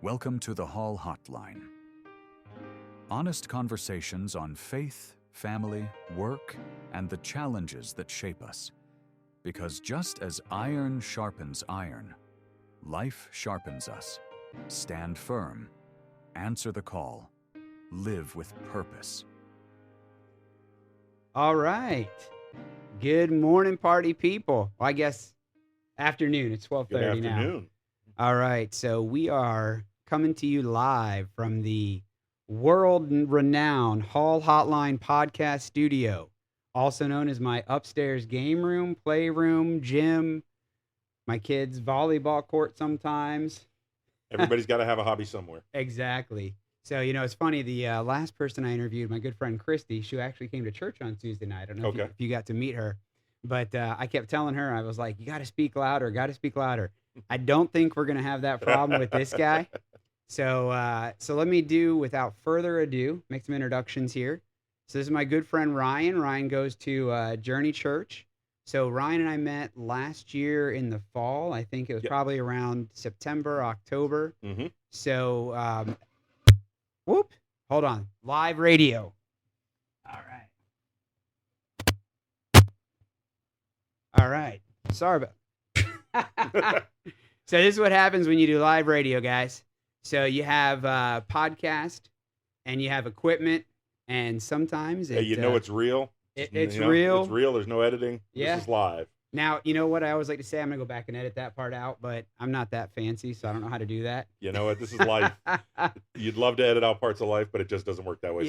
Welcome to the Hall Hotline. Honest conversations on faith, family, work, and the challenges that shape us. Because just as iron sharpens iron, life sharpens us. Stand firm. Answer the call. Live with purpose. All right. Good morning, party people. Well, I guess afternoon. It's 12:30 now. Afternoon. All right. So we are coming to you live from the world-renowned Hall Hotline podcast studio, also known as my upstairs game room, playroom, gym, my kids' volleyball court sometimes. Everybody's got to have a hobby somewhere. Exactly. So, it's funny. The last person I interviewed, my good friend Christy, she actually came to church on Tuesday night. I don't know if you got to meet her, but I kept telling her, I was like, you got to speak louder, got to speak louder. I don't think we're going to have that problem with this guy. So let me do, without further ado, make some introductions here. So this is my good friend Ryan. Ryan goes to Journey Church. So Ryan and I met last year in the fall. I think it was probably around September, October. Mm-hmm. So, hold on. Live radio. All right. Sorry about So this is what happens when you do live radio, guys. So you have a podcast and you have equipment, and sometimes it's real. It's real. It's real. There's no editing. Yeah. This is live. Now, you know what I always like to say? I'm going to go back and edit that part out, but I'm not that fancy, so I don't know how to do that. You know what? This is life. You'd love to edit out parts of life, but it just doesn't work that way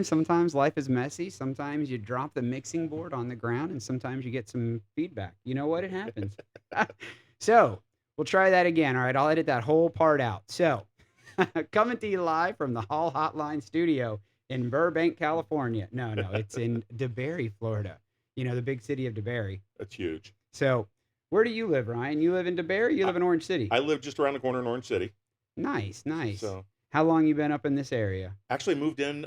sometimes life is messy. Sometimes you drop the mixing board on the ground, and sometimes you get some feedback. You know what? It happens. So we'll try that again. All right, I'll edit that whole part out. So coming to you live from the Hall Hotline studio in Burbank, California. No, it's in DeBary, Florida. The big city of DeBary. That's huge. So where do you live, Ryan? You live in DeBary? You live in Orange City? I live just around the corner in Orange City. Nice. So, how long you been up in this area? Actually moved in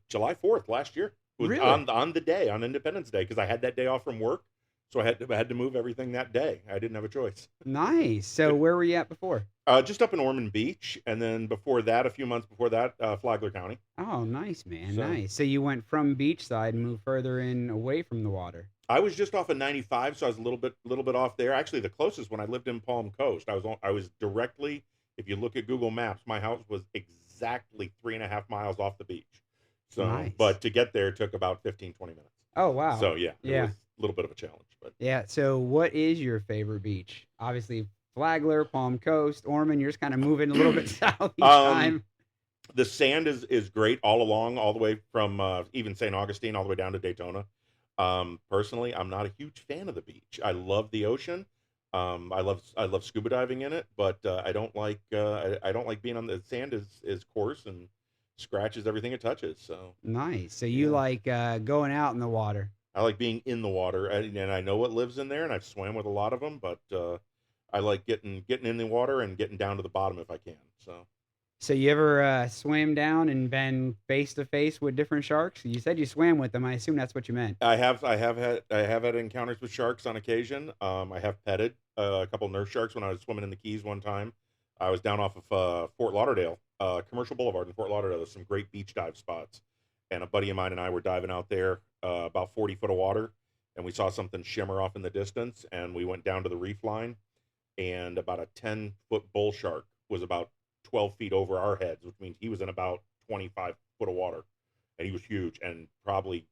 July 4th last year. Really? On the day, on Independence Day, because I had that day off from work. So I had to move everything that day. I didn't have a choice. Nice. So where were you at before? Just up in Ormond Beach, and then before that, a few months before that, Flagler County. Oh, nice, man. Nice. So you went from beachside and moved further in away from the water. I was just off of 95, so I was a little bit off there. Actually, the closest when I lived in Palm Coast, I was directly, if you look at Google Maps, my house was exactly 3.5 miles off the beach. So, nice. But to get there took about 15, 20 minutes. Oh, wow. So it was a little bit of a challenge. But yeah. So what is your favorite beach? Obviously, Flagler, Palm Coast, Ormond. You're just kind of moving a little bit south each time. The sand is great all along, all the way from even St. Augustine, all the way down to Daytona. Personally, I'm not a huge fan of the beach. I love the ocean. I love scuba diving in it, but I don't like being on the sand. Is coarse and scratches everything it touches. So nice. So you like going out in the water? I like being in the water, and I know what lives in there, and I've swam with a lot of them, but I like getting in the water and getting down to the bottom if I can. So you ever swam down and been face to face with different sharks? You said you swam with them. I assume that's what you meant. I have had encounters with sharks on occasion. I have petted a couple nurse sharks when I was swimming in the Keys one time. I was down off of Fort Lauderdale, Commercial Boulevard in Fort Lauderdale. There's some great beach dive spots, and a buddy of mine and I were diving out there, about 40 foot of water, and we saw something shimmer off in the distance, and we went down to the reef line, and about a 10-foot bull shark was about 12 feet over our heads, which means he was in about 25 foot of water, and he was huge and probably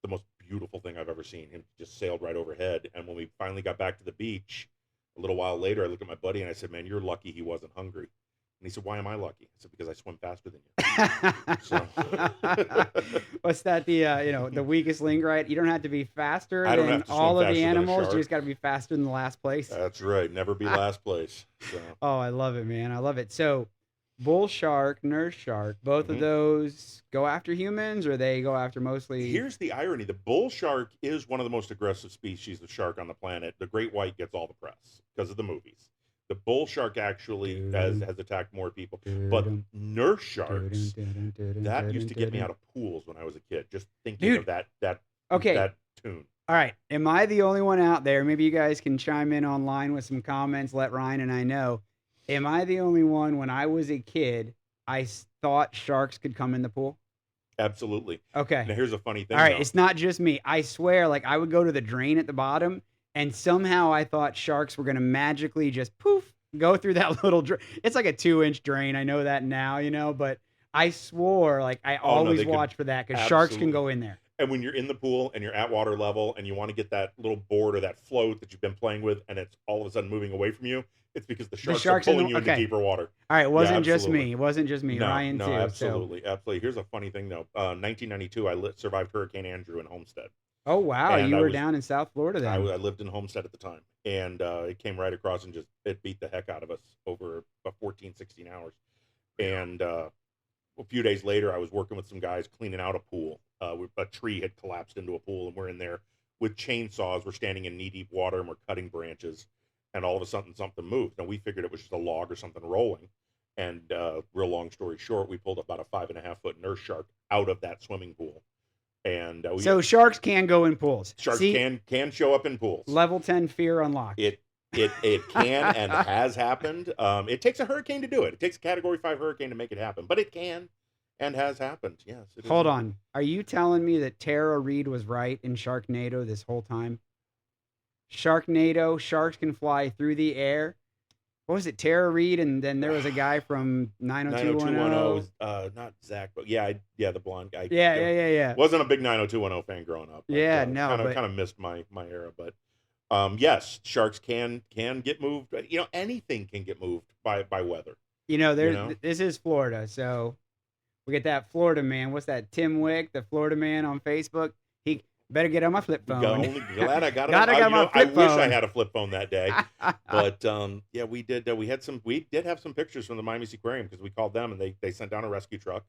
the most beautiful thing I've ever seen. Him just sailed right overhead. And when we finally got back to the beach a little while later, I looked at my buddy and I said, "Man, you're lucky he wasn't hungry." And he said, "Why am I lucky?" I said, "Because I swim faster than you." What's that? The weakest link, right? You don't have to be faster than all of the animals. You just got to be faster than the last place. That's right. Never be last place. So. Oh, I love it, man. I love it. So bull shark, nurse shark, both of those go after humans, or they go after mostly? Here's the irony. The bull shark is one of the most aggressive species of shark on the planet. The great white gets all the press because of the movies. The bull shark actually has attacked more people. But nurse sharks, that used to get me out of pools when I was a kid, just thinking of that tune. All right. Am I the only one out there? Maybe you guys can chime in online with some comments, let Ryan and I know. Am I the only one? When I was a kid, thought sharks could come in the pool. Absolutely. Okay. Now here's a funny thing. All right, though. it's not just me. I swear, like I would go to the drain at the bottom, and somehow I thought sharks were gonna magically just poof go through that little drain. It's like a 2-inch drain. I know that now, but I swore like I always watch for that because sharks can go in there. And when you're in the pool and you're at water level and you want to get that little board or that float that you've been playing with, and it's all of a sudden moving away from you, it's because the sharks are pulling you into deeper water. All right, it wasn't just me. It wasn't just me. No, Ryan too. absolutely, absolutely. Here's a funny thing though. 1992, I survived Hurricane Andrew in Homestead. Oh wow, and you were down in South Florida then. I lived in Homestead at the time, and it came right across and it beat the heck out of us over 14, 16 hours. And a few days later, I was working with some guys cleaning out a pool. A tree had collapsed into a pool, and we're in there with chainsaws. We're standing in knee-deep water, and we're cutting branches, and all of a sudden something moved. Now, we figured it was just a log or something rolling, and real long story short, we pulled about a 5.5-foot nurse shark out of that swimming pool. And so sharks can go in pools. Sharks can show up in pools. Level 10 fear unlocked. It can and has happened. It takes a hurricane to do it. It takes a Category 5 hurricane to make it happen, but it can and has happened. Yes. Hold on. Are you telling me that Tara Reid was right in Sharknado this whole time? Sharknado, sharks can fly through the air. What was it, Tara Reid? And then there was a guy from 90210. Not Zach, but the blonde guy. Yeah. Wasn't a big 90210 fan growing up. But, kind of missed my era. But yes, sharks can get moved. Anything can get moved by weather. This is Florida, so we get that Florida man. What's that? Tim Wick, the Florida man on Facebook. He better get on my flip phone. Glad I got it. I wish I had a flip phone that day. But we did. We did have some pictures from the Miami Aquarium because we called them and they sent down a rescue truck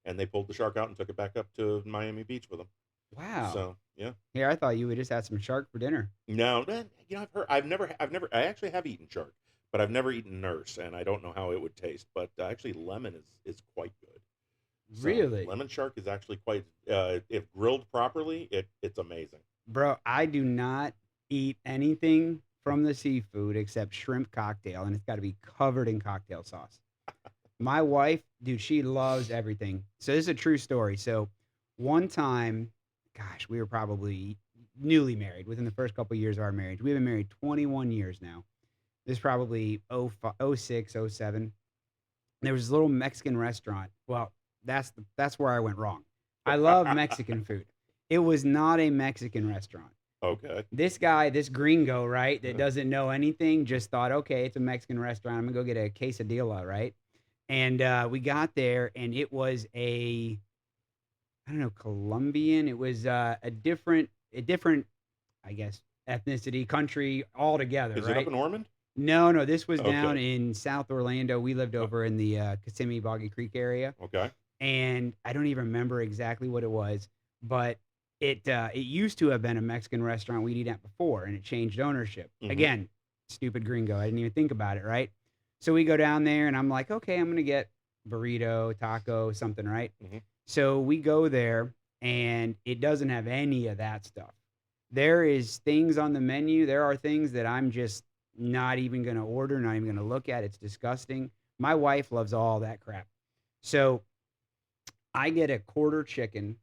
and they pulled the shark out and took it back up to Miami Beach with them. Wow. So yeah. Here, I thought you would just have some shark for dinner. No, I've never. I actually have eaten shark, but I've never eaten nurse, and I don't know how it would taste. But actually, lemon is quite good. So, really? Lemon shark is actually quite, if grilled properly, it's amazing. Bro, I do not eat anything from the seafood except shrimp cocktail, and it's got to be covered in cocktail sauce. My wife, dude, she loves everything. So this is a true story. So one time, gosh, we were probably newly married within the first couple of years of our marriage. We've been married 21 years now. This is probably 06, 07. There was this little Mexican restaurant. Well, that's where I went wrong. I love Mexican food. It was not a Mexican restaurant. Okay. This guy, this gringo, right, that doesn't know anything, just thought, okay, it's a Mexican restaurant. I'm gonna go get a quesadilla, right? And we got there, and it was I don't know, Colombian. It was a different, I guess, ethnicity, country altogether. Is right? it up in Ormond? No, this was down in South Orlando. We lived over in the Kissimmee Boggy Creek area. Okay. And I don't even remember exactly what it was, but it used to have been a Mexican restaurant we'd eaten at before, and it changed ownership. Mm-hmm. Again, stupid gringo. I didn't even think about it, right? So we go down there, and I'm like, okay, I'm going to get burrito, taco, something, right? Mm-hmm. So we go there, and it doesn't have any of that stuff. There is things on the menu. There are things that I'm just not even going to order, not even going to look at. It's disgusting. My wife loves all that crap. So I get a quarter chicken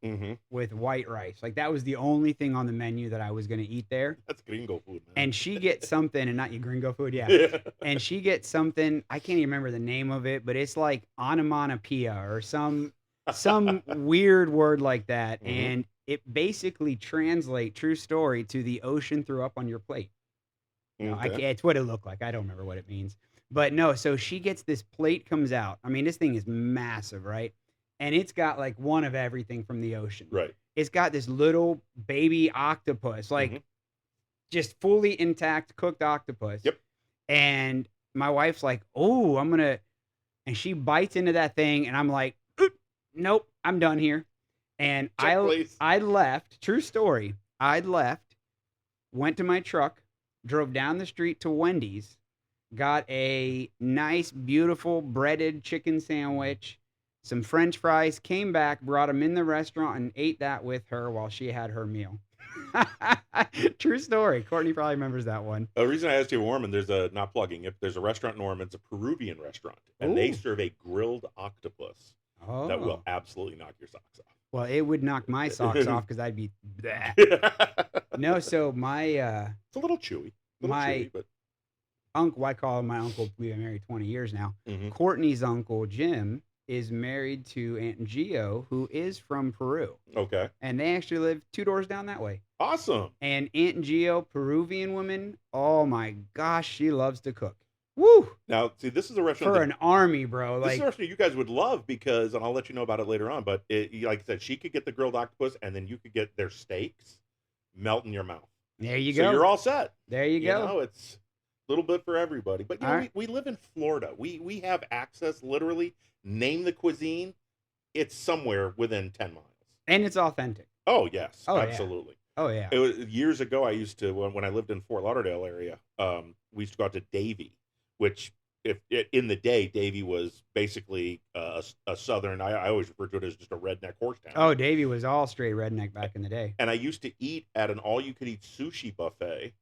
with white rice. Like that was the only thing on the menu that I was going to eat there. That's gringo food, man. And she gets something, and not your gringo food, yeah. And she gets something, I can't even remember the name of it, but it's like onomatopoeia or some weird word like that. Mm-hmm. And it basically translates, true story, to the ocean threw up on your plate. It's what it looked like. I don't remember what it means. But no, so she gets this plate, comes out. I mean, this thing is massive, right? And it's got like one of everything from the ocean. Right. It's got this little baby octopus, like just fully intact cooked octopus. Yep. And my wife's like, oh, and she bites into that thing, and I'm like, nope, I'm done here. And I left, true story, went to my truck, drove down the street to Wendy's, got a nice, beautiful breaded chicken sandwich, some French fries, came back, brought them in the restaurant, and ate that with her while she had her meal. True story. Courtney probably remembers that one. The reason I asked you Norman, not plugging, if there's a restaurant in Norman, it's a Peruvian restaurant, and they serve a grilled octopus that will absolutely knock your socks off. Well, it would knock my socks off because I'd be No, so my it's a little chewy. But uncle, I call him my uncle. We've been married 20 years now. Mm-hmm. Courtney's uncle Jim is married to Aunt Gio, who is from Peru. Okay. And they actually live 2 doors down that way. Awesome. And Aunt Gio, Peruvian woman, oh my gosh, she loves to cook. Woo! Now, see, this is a restaurant for an army, bro. This is a restaurant you guys would love because, and I'll let you know about it later on, but like I said, she could get the grilled octopus, and then you could get their steaks melt in your mouth. There you go. So you're all set. There you go. You know, it's a little bit for everybody. But you know, we live in Florida. We have access, literally, name the cuisine, it's somewhere within 10 miles. And it's authentic. Oh, yes. Oh, absolutely. Yeah. Oh, yeah. It was, years ago, I used to, when I lived in Fort Lauderdale area, we used to go out to Davie, which, in the day, Davie was basically a southern, I always refer to it as just a redneck horse town. Oh, Davie was all straight redneck back in the day. And I used to eat at an all-you-could-eat sushi buffet,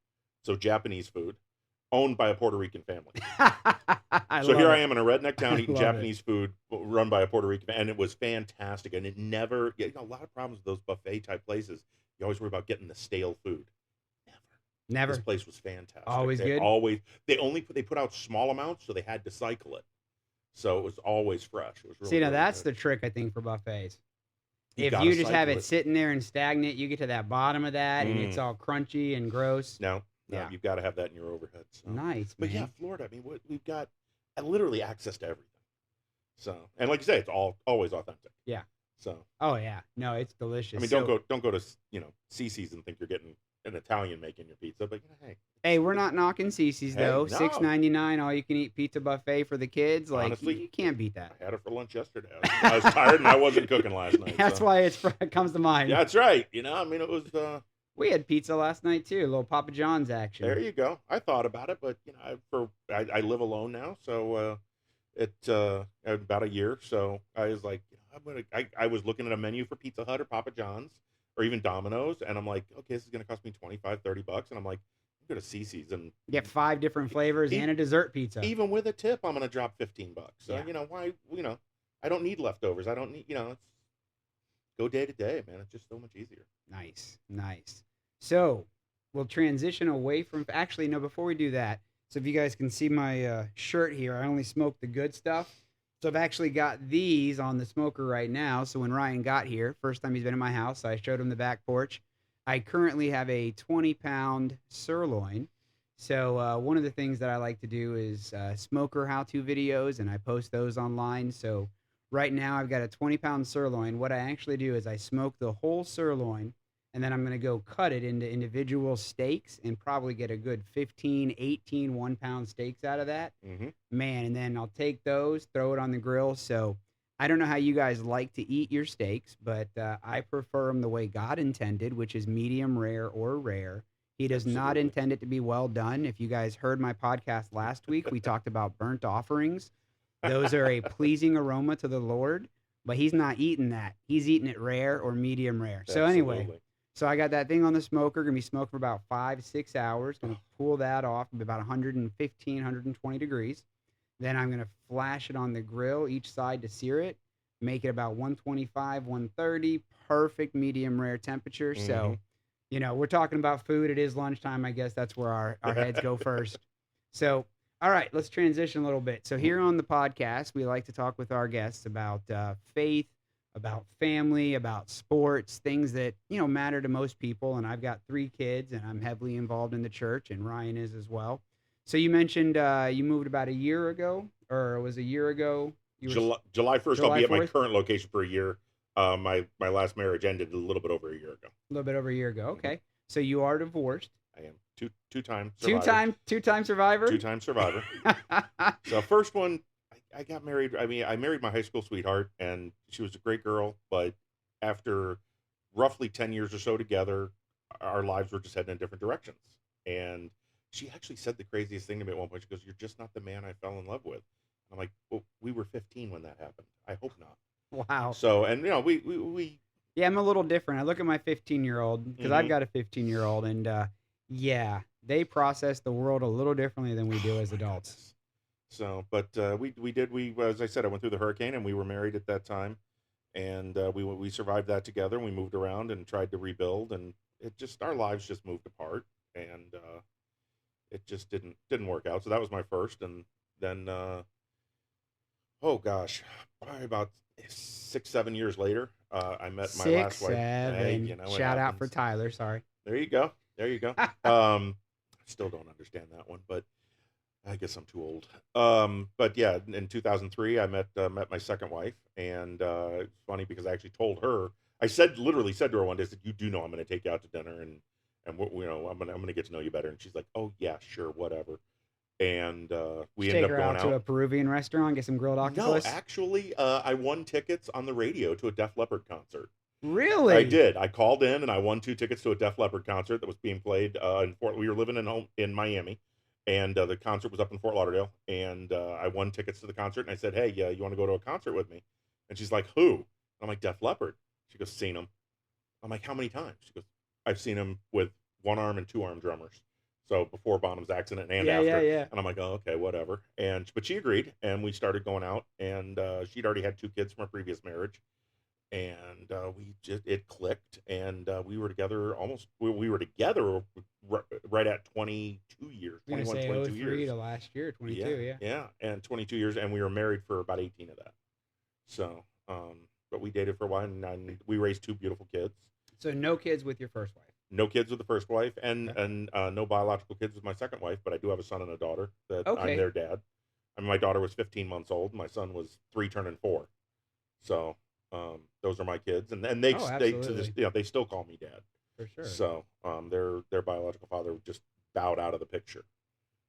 so Japanese food, owned by a Puerto Rican family. So here I am in a redneck town eating Japanese food run by a Puerto Rican family, and it was fantastic. And it never, you know, a lot of problems with those buffet-type places. You always worry about getting the stale food. Never. This place was fantastic. Always good. They put out small amounts, so they had to cycle it. So it was always fresh. It was really, see, now really that's good. the trick, I think, for buffets. If you just have it sitting there and stagnant, you get to that bottom of that, and it's all crunchy and gross. No, you've got to have that in your overhead. So. Nice, but man. yeah, Florida. I mean, we've got literally access to everything. So, and like you say, it's always authentic. Yeah. So. Oh yeah, no, it's delicious. I mean, don't go to Cece's and think you're getting an Italian making your pizza, but hey, we're not knocking Cece's though. No. $6.99 all you can eat pizza buffet for the kids. Like, honestly, you can't beat that. I had it for lunch yesterday. I was tired and I wasn't cooking last night. That's why it comes to mind. Yeah, that's right. You know, I mean, it was. We had pizza last night too. A little Papa John's action. There you go. I thought about it, but you know, I live alone now, so about a year. So I was like, I was looking at a menu for Pizza Hut or Papa John's or even Domino's, and I'm like, okay, this is gonna cost me $25-$30, and I'm like, go to Cece's and get 5 different flavors and a dessert pizza. Even with a tip, I'm gonna drop $15. So you know why? You know, I don't need leftovers. I don't need. You know, it's go day to day, man. It's just so much easier. Nice. So we'll transition away from. Actually, no. Before we do that, so if you guys can see my shirt here, I only smoke the good stuff. So I've actually got these on the smoker right now. So when Ryan got here, first time he's been in my house, I showed him the back porch. I currently have a 20-pound sirloin. So one of the things that I like to do is smoker how-to videos, and I post those online. So right now I've got a 20-pound sirloin. What I actually do is I smoke the whole sirloin, and then I'm going to go cut it into individual steaks and probably get a good 15, 18 1-pound steaks out of that. Mm-hmm. Man, and then I'll take those, throw it on the grill. So I don't know how you guys like to eat your steaks, but I prefer them the way God intended, which is medium rare or rare. He does not intend it to be well done. If you guys heard my podcast last week, we talked about burnt offerings. Those are a pleasing aroma to the Lord, but he's not eating that. He's eating it rare or medium rare. So anyway, so I got that thing on the smoker, going to be smoked for about 5-6 hours. Going to pull that off at about 115, 120 degrees. Then I'm going to flash it on the grill, each side to sear it, make it about 125, 130, perfect medium rare temperature. Mm-hmm. So, you know, we're talking about food. It is lunchtime. I guess that's where our heads go first. So, all right, let's transition a little bit. So here on the podcast, we like to talk with our guests about faith, about family, about sports, things that, you know, matter to most people. And I've got 3 kids, and I'm heavily involved in the church, and Ryan is as well. So you mentioned you moved about a year ago, or it was a year ago? July 1st, I'll be at my current location for a year. My last marriage ended a little bit over a year ago. A little bit over a year ago. Okay. So you are divorced. I am. Two-time survivor. Two-time survivor? 2-time survivor. So first one, I got married. I mean, I married my high school sweetheart, and she was a great girl. But after roughly 10 years or so together, our lives were just heading in different directions. And she actually said the craziest thing to me at one point. She goes, "You're just not the man I fell in love with." I'm like, "Well, we were 15 when that happened. I hope not." Wow. So, and you know, we Yeah, I'm a little different. I look at my 15-year-old because I've got a 15-year-old, and yeah, they process the world a little differently than we do as my adults. goodness. So, but we as I said, I went through the hurricane, and we were married at that time, and we survived that together. And we moved around and tried to rebuild, and it just our lives just moved apart, and it just didn't work out. So that was my first, and then oh gosh, probably about 6-7 years later, I met my last wife. Hey, 6, 7. you know, it Shout out for happens. Tyler. Sorry. There you go. There you go. Still don't understand that one, but I guess I'm too old. But yeah, in 2003, I met my second wife, and it's funny because I actually told her. Literally said to her one day, I said, "You do know I'm going to take you out to dinner, and I'm gonna get to know you better." And she's like, "Oh yeah, sure, whatever." And we Take ended her up going out to a out. Peruvian restaurant, get some grilled No, octopus. actually, I won tickets on the radio to a Def Leppard concert. I Really? did. I called in and I won 2 tickets to a Def Leppard concert that was being played in Fort. We were living in Miami, and the concert was up in Fort Lauderdale. And I won tickets to the concert, and I said, "Hey, yeah, you want to go to a concert with me?" And she's like, "Who?" I'm like, "Def Leppard." She goes, "Seen them." I'm like, "How many times?" She goes, "I've seen them with one arm and two arm drummers." So before Bonham's accident and Yeah, after. yeah. And I'm like, "Oh, okay, whatever." But she agreed, and we started going out. And she'd already had 2 kids from a previous marriage, and it clicked, and we were together we were together right at 22 years, I'm gonna 21, say 22 03 years. to last year, 22. Yeah, Yeah. yeah, and 22 years, and we were married for about 18 of that. So, but we dated for a while, and we raised 2 beautiful kids. So no kids with your first wife. No kids with the first wife, and Okay. no biological kids with my second wife, but I do have a son and a daughter that I'm Okay. their dad. I mean, my daughter was 15 months old. My son was 3 turning 4. So those are my kids, and they Oh, they to this, absolutely. they still call me dad. For sure. So their biological father just bowed out of the picture.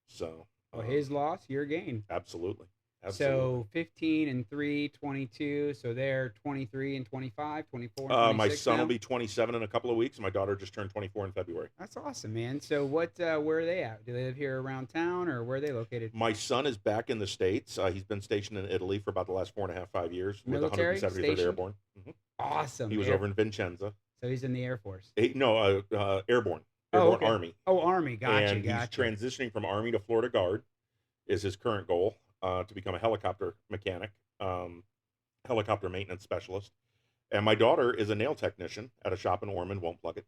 So Well, his loss, your gain. absolutely. So 15 and 3, 22. So they're 23 and 25, 24 and 26 My son now? will be 27 in a couple of weeks, and my daughter just turned 24 in February. That's awesome, man. So where are they at? Do they live here around town, or where are they located? My son is back in the States. He's been stationed in Italy for about the last 4.5, 5 years with the Military 173rd stationed? Airborne. Awesome. He was over in Vincenza. So he's in the Air Force. Airborne. Oh, Airborne okay. Army. Oh, Army. Gotcha, And he's gotcha. transitioning from Army to Florida Guard is his current goal, to become a helicopter mechanic, helicopter maintenance specialist. And my daughter is a nail technician at a shop in Ormond. Won't plug it.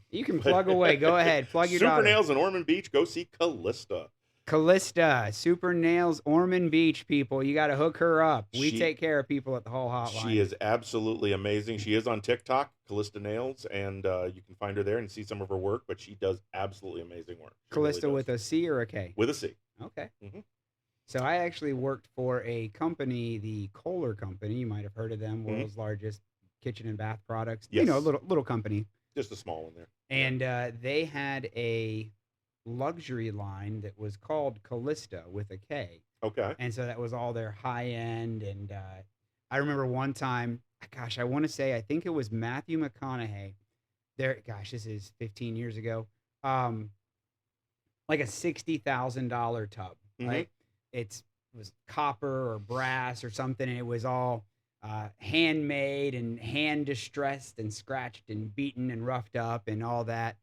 You can plug away. Go ahead. Plug your Super daughter. Nails in Ormond Beach. Go see Callista. Callista, Super Nails, Ormond Beach, people. You got to hook her up. We She- take care of people at the Hall Hotline. She is absolutely amazing. She is on TikTok, Callista Nails, and you can find her there and see some of her work, but she does absolutely amazing work. She Callista really with does. a C or a K? With a C. Okay. Mhm. So I actually worked for a company, the Kohler Company. You might have heard of them, world's largest kitchen and bath products. Yes. You know, little company. Just a small one there. And they had a luxury line that was called Callista with a K. Okay. And so that was all their high end. And I remember one time, gosh, I want to say, I think it was Matthew McConaughey. Gosh, this is 15 years ago. Like a $60,000 tub, right? It was copper or brass or something, and it was all handmade and hand distressed and scratched and beaten and roughed up and all that.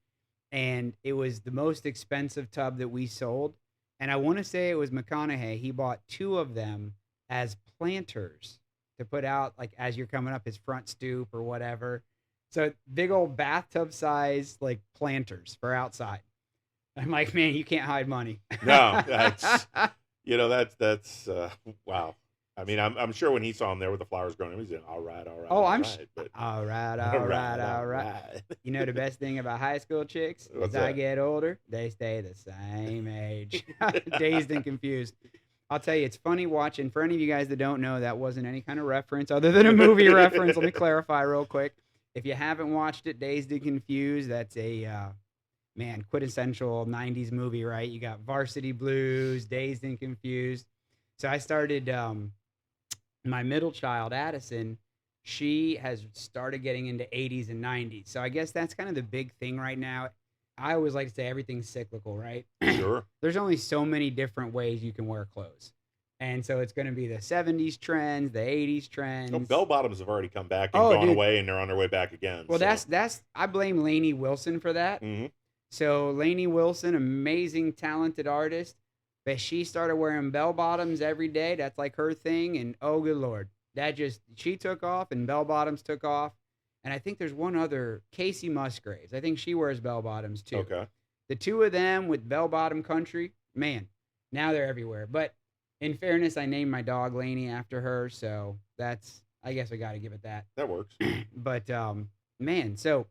And it was the most expensive tub that we sold. And I want to say it was McConaughey. He bought 2 of them as planters to put out, like, as you're coming up his front stoop or whatever. So big old bathtub size, like, planters for outside. I'm like, man, you can't hide money. No, that's wow. I mean, I'm sure when he saw him there with the flowers growing, he was all right. Oh, all I'm right, but all right. You know the best thing about high school chicks? What's As I that? get older, they stay the same age. Dazed and confused. I'll tell you, it's funny watching. For any of you guys that don't know, that wasn't any kind of reference other than a movie reference. Let me clarify real quick. If you haven't watched it, Dazed and Confused, that's a quintessential 90s movie, right? You got Varsity Blues, Dazed and Confused. So I started my middle child, Addison, she has started getting into 80s and 90s. So I guess that's kind of the big thing right now. I always like to say everything's cyclical, right? Sure. There's only so many different ways you can wear clothes. And so it's going to be the 70s trends, the 80s trends. Oh, bell bottoms have already come back and gone away, and they're on their way back again. Well, that's I blame Lainey Wilson for that. Mm-hmm. So Lainey Wilson, amazing, talented artist, but she started wearing bell bottoms every day. That's like her thing, and oh good Lord, she took off, and bell bottoms took off. And I think there's one other, Casey Musgraves. I think she wears bell bottoms too. Okay. The two of them with bell bottom country, man, now they're everywhere. But in fairness, I named my dog Lainey after her, so I guess I got to give it that. That works. But man, so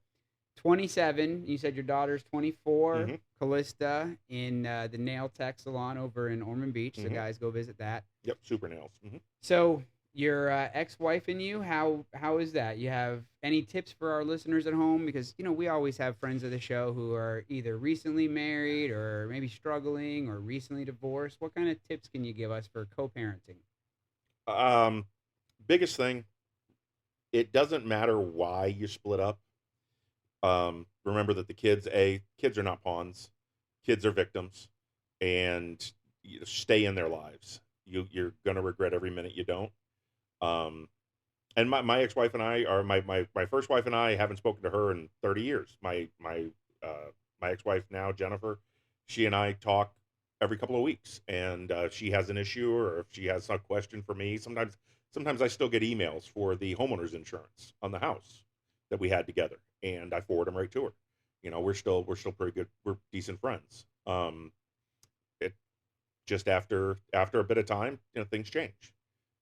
27, you said your daughter's 24, Mm-hmm. Callista, in the nail tech salon over in Ormond Beach. So guys, go visit that. Yep, super nails. Mm-hmm. So your ex-wife and you, how is that? You have any tips for our listeners at home? Because, we always have friends of the show who are either recently married or maybe struggling or recently divorced. What kind of tips can you give us for co-parenting? Biggest thing, it doesn't matter why you split up. Remember that the kids are not pawns. Kids are victims, and stay in their lives. You're going to regret every minute you don't. And my ex-wife and I, or my first wife and I, haven't spoken to her in 30 years. My ex-wife now, Jennifer, she and I talk every couple of weeks, and she has an issue, or if she has some question for me, sometimes I still get emails for the homeowner's insurance on the house that we had together, and I forward them right to her. We're still pretty good. We're decent friends. It just after a bit of time, things change.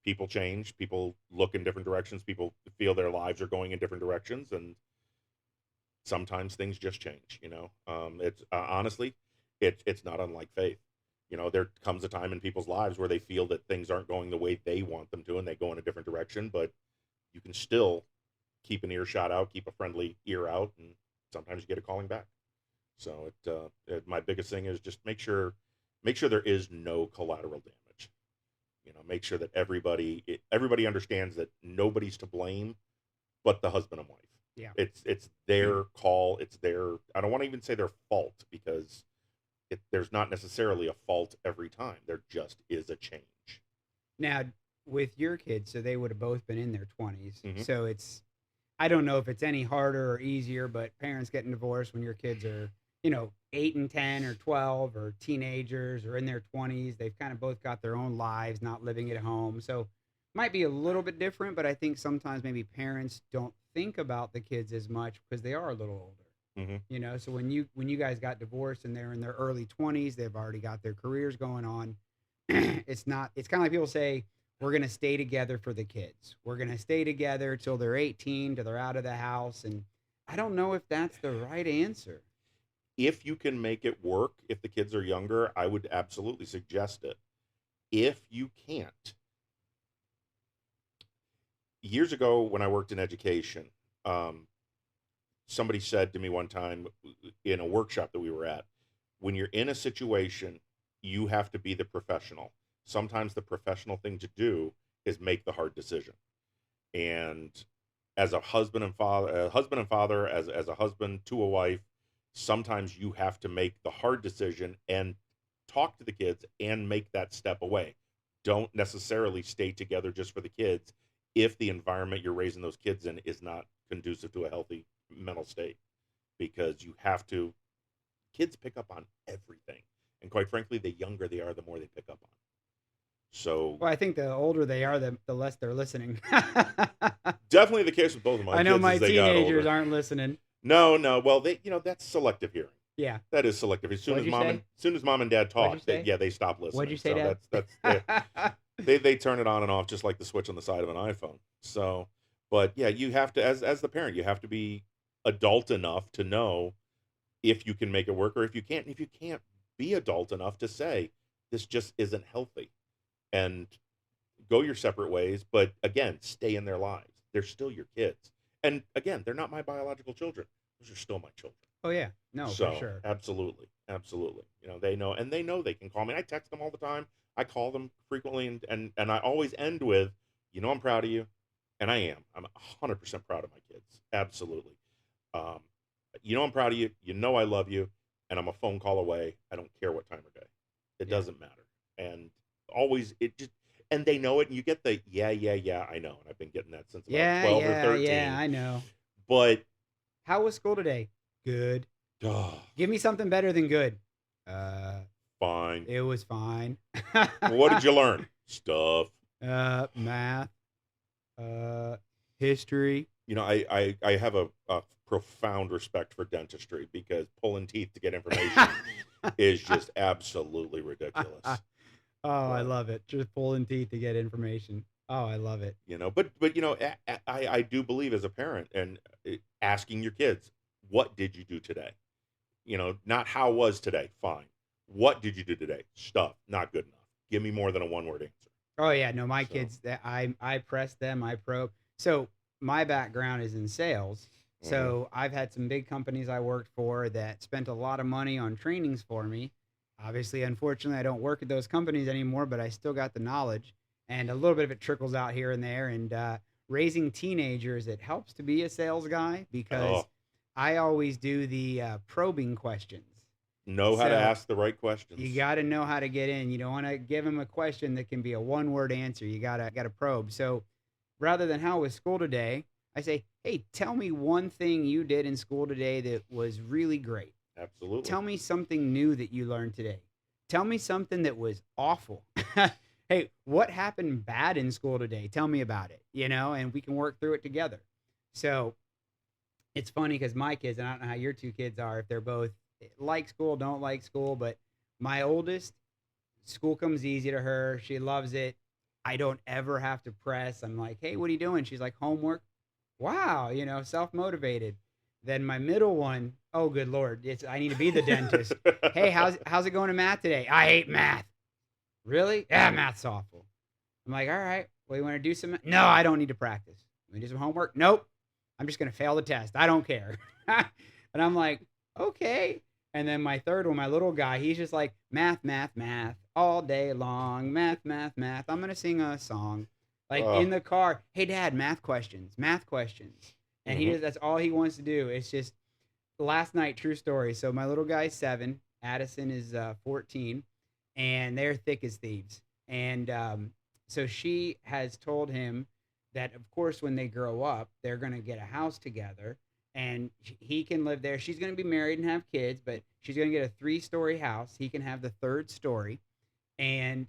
People change. People look in different directions. People feel their lives are going in different directions, and sometimes things just change. It's honestly, it's not unlike faith. There comes a time in people's lives where they feel that things aren't going the way they want them to, and they go in a different direction. But you can still keep an earshot out, keep a friendly ear out, and sometimes you get a calling back. So my biggest thing is just make sure there is no collateral damage. Make sure that everybody understands that nobody's to blame but the husband and wife. Yeah. It's their call. It's their, I don't want to even say their fault, because there's not necessarily a fault every time. There just is a change. Now, with your kids, so they would have both been in their 20s. Mm-hmm. So I don't know if it's any harder or easier, but parents getting divorced when your kids are, 8 and 10 or 12 or teenagers or in their 20s, they've kind of both got their own lives, not living at home. So might be a little bit different, but I think sometimes maybe parents don't think about the kids as much because they are a little older. Mm-hmm. So when you guys got divorced and they're in their early 20s, they've already got their careers going on. It's kind of like people say, we're going to stay together for the kids. We're going to stay together till they're 18, till they're out of the house. And I don't know if that's the right answer. If you can make it work, if the kids are younger, I would absolutely suggest it. If you can't, years ago when I worked in education, somebody said to me one time in a workshop that we were at, when you're in a situation, you have to be the professional. Sometimes the professional thing to do is make the hard decision. And as a husband and father, as a husband to a wife, sometimes you have to make the hard decision and talk to the kids and make that step away. Don't necessarily stay together just for the kids if the environment you're raising those kids in is not conducive to a healthy mental state, because kids pick up on everything. And quite frankly, the younger they are, the more they pick up on. So, well, I think the older they are, the less they're listening. Definitely the case with both of my kids. I know my teenagers aren't listening. No. Well, that's selective hearing. Yeah, that is selective. As soon as mom and dad talk, they stop listening. What'd you say, Dad? That's they turn it on and off just like the switch on the side of an iPhone. So, but yeah, you have to, as the parent, you have to be adult enough to know if you can make it work or if you can't. And if you can't, be adult enough to say this just isn't healthy, and go your separate ways. But again, stay in their lives. They're still your kids. And again, they're not my biological children. Those are still my children. Oh yeah, no, so, for sure. Absolutely. They know, and they know they can call me. I text them all the time. I call them frequently, and I always end with, I'm proud of you, and I am. I'm 100% proud of my kids. Absolutely. I'm proud of you. I love you, and I'm a phone call away. I don't care what time of day. It doesn't matter. And always, it just, and they know it, and you get the, yeah, I know. And I've been getting that since about Yeah, 12 or yeah, 13. yeah, I know. But, How was school today? Good. oh, Give me something better than good. Uh, fine. It was fine. What did you learn? Stuff. Math, history. You know, I have a profound respect for dentistry, because pulling teeth to get information is just absolutely ridiculous. Oh, I love it. Just pulling teeth to get information. Oh, I love it. You know, but you know, I do believe as a parent, and asking your kids, what did you do today? You know, not how was today. Fine. What did you do today? Stuff. Not good enough. Give me more than a one-word answer. Oh yeah, no, my So, kids, that I press them, I probe. So my background is in sales. mhm. So I've had some big companies I worked for that spent a lot of money on trainings for me. Obviously, unfortunately, I don't work at those companies anymore, but I still got the knowledge, and a little bit of it trickles out here and there. And raising teenagers, it helps to be a sales guy because Oh, I always do the probing questions. know how to So ask the right you questions. got to know how to get in. You don't want to give them a question that can be a one-word answer. You gotta probe. So rather than how was school today, I say, hey, tell me one thing you did in school today that was really great. Absolutely. Tell me something new that you learned today. Tell me something that was awful. Hey, what happened bad in school today? Tell me about it, and we can work through it together. So it's funny because my kids, and I don't know how your two kids are, if they're both like school, don't like school, but my oldest, school comes easy to her. She loves it. I don't ever have to press. I'm like, hey, what are you doing? She's like, homework. Wow, self-motivated. Then my middle one, oh good Lord, I need to be the dentist. Hey, how's it going to math today? I hate math. Really? Yeah, math's awful. I'm like, all right, well, you want to do some? No, I don't need to practice. Want to do some homework? Nope. I'm just gonna fail the test. I don't care. And I'm like, okay. And then my third one, my little guy, he's just like, math, math, math, all day long. Math, math, math. I'm gonna sing a song. Like Oh, in the car, hey dad, math questions, math questions. And mhm. that's all he wants to do. It's just last night, true story. So my little guy's 7, Addison is 14, and they're thick as thieves. And so she has told him that, of course, when they grow up, they're going to get a house together, and he can live there. She's going to be married and have kids, but she's going to get a 3-story house. He can have the 3rd story. And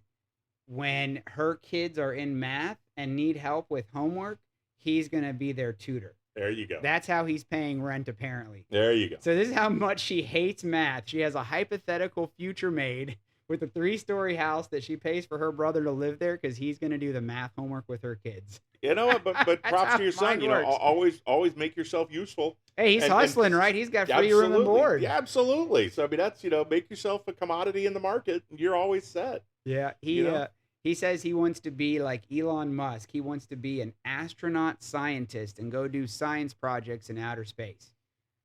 when her kids are in math and need help with homework, he's going to be their tutor. There you go. That's how he's paying rent, apparently. There you go. So this is how much she hates math. She has a hypothetical future made with a 3-story house that she pays for her brother to live there because he's going to do the math homework with her kids. You know what? But That's props how to your son. mine You know, works. always make yourself useful. Hey, he's And hustling, right? He's got free room and absolutely, board. yeah, absolutely. So I mean, that's, make yourself a commodity in the market, and you're always set. Yeah, You know. he says he wants to be like Elon Musk. He wants to be an astronaut scientist and go do science projects in outer space.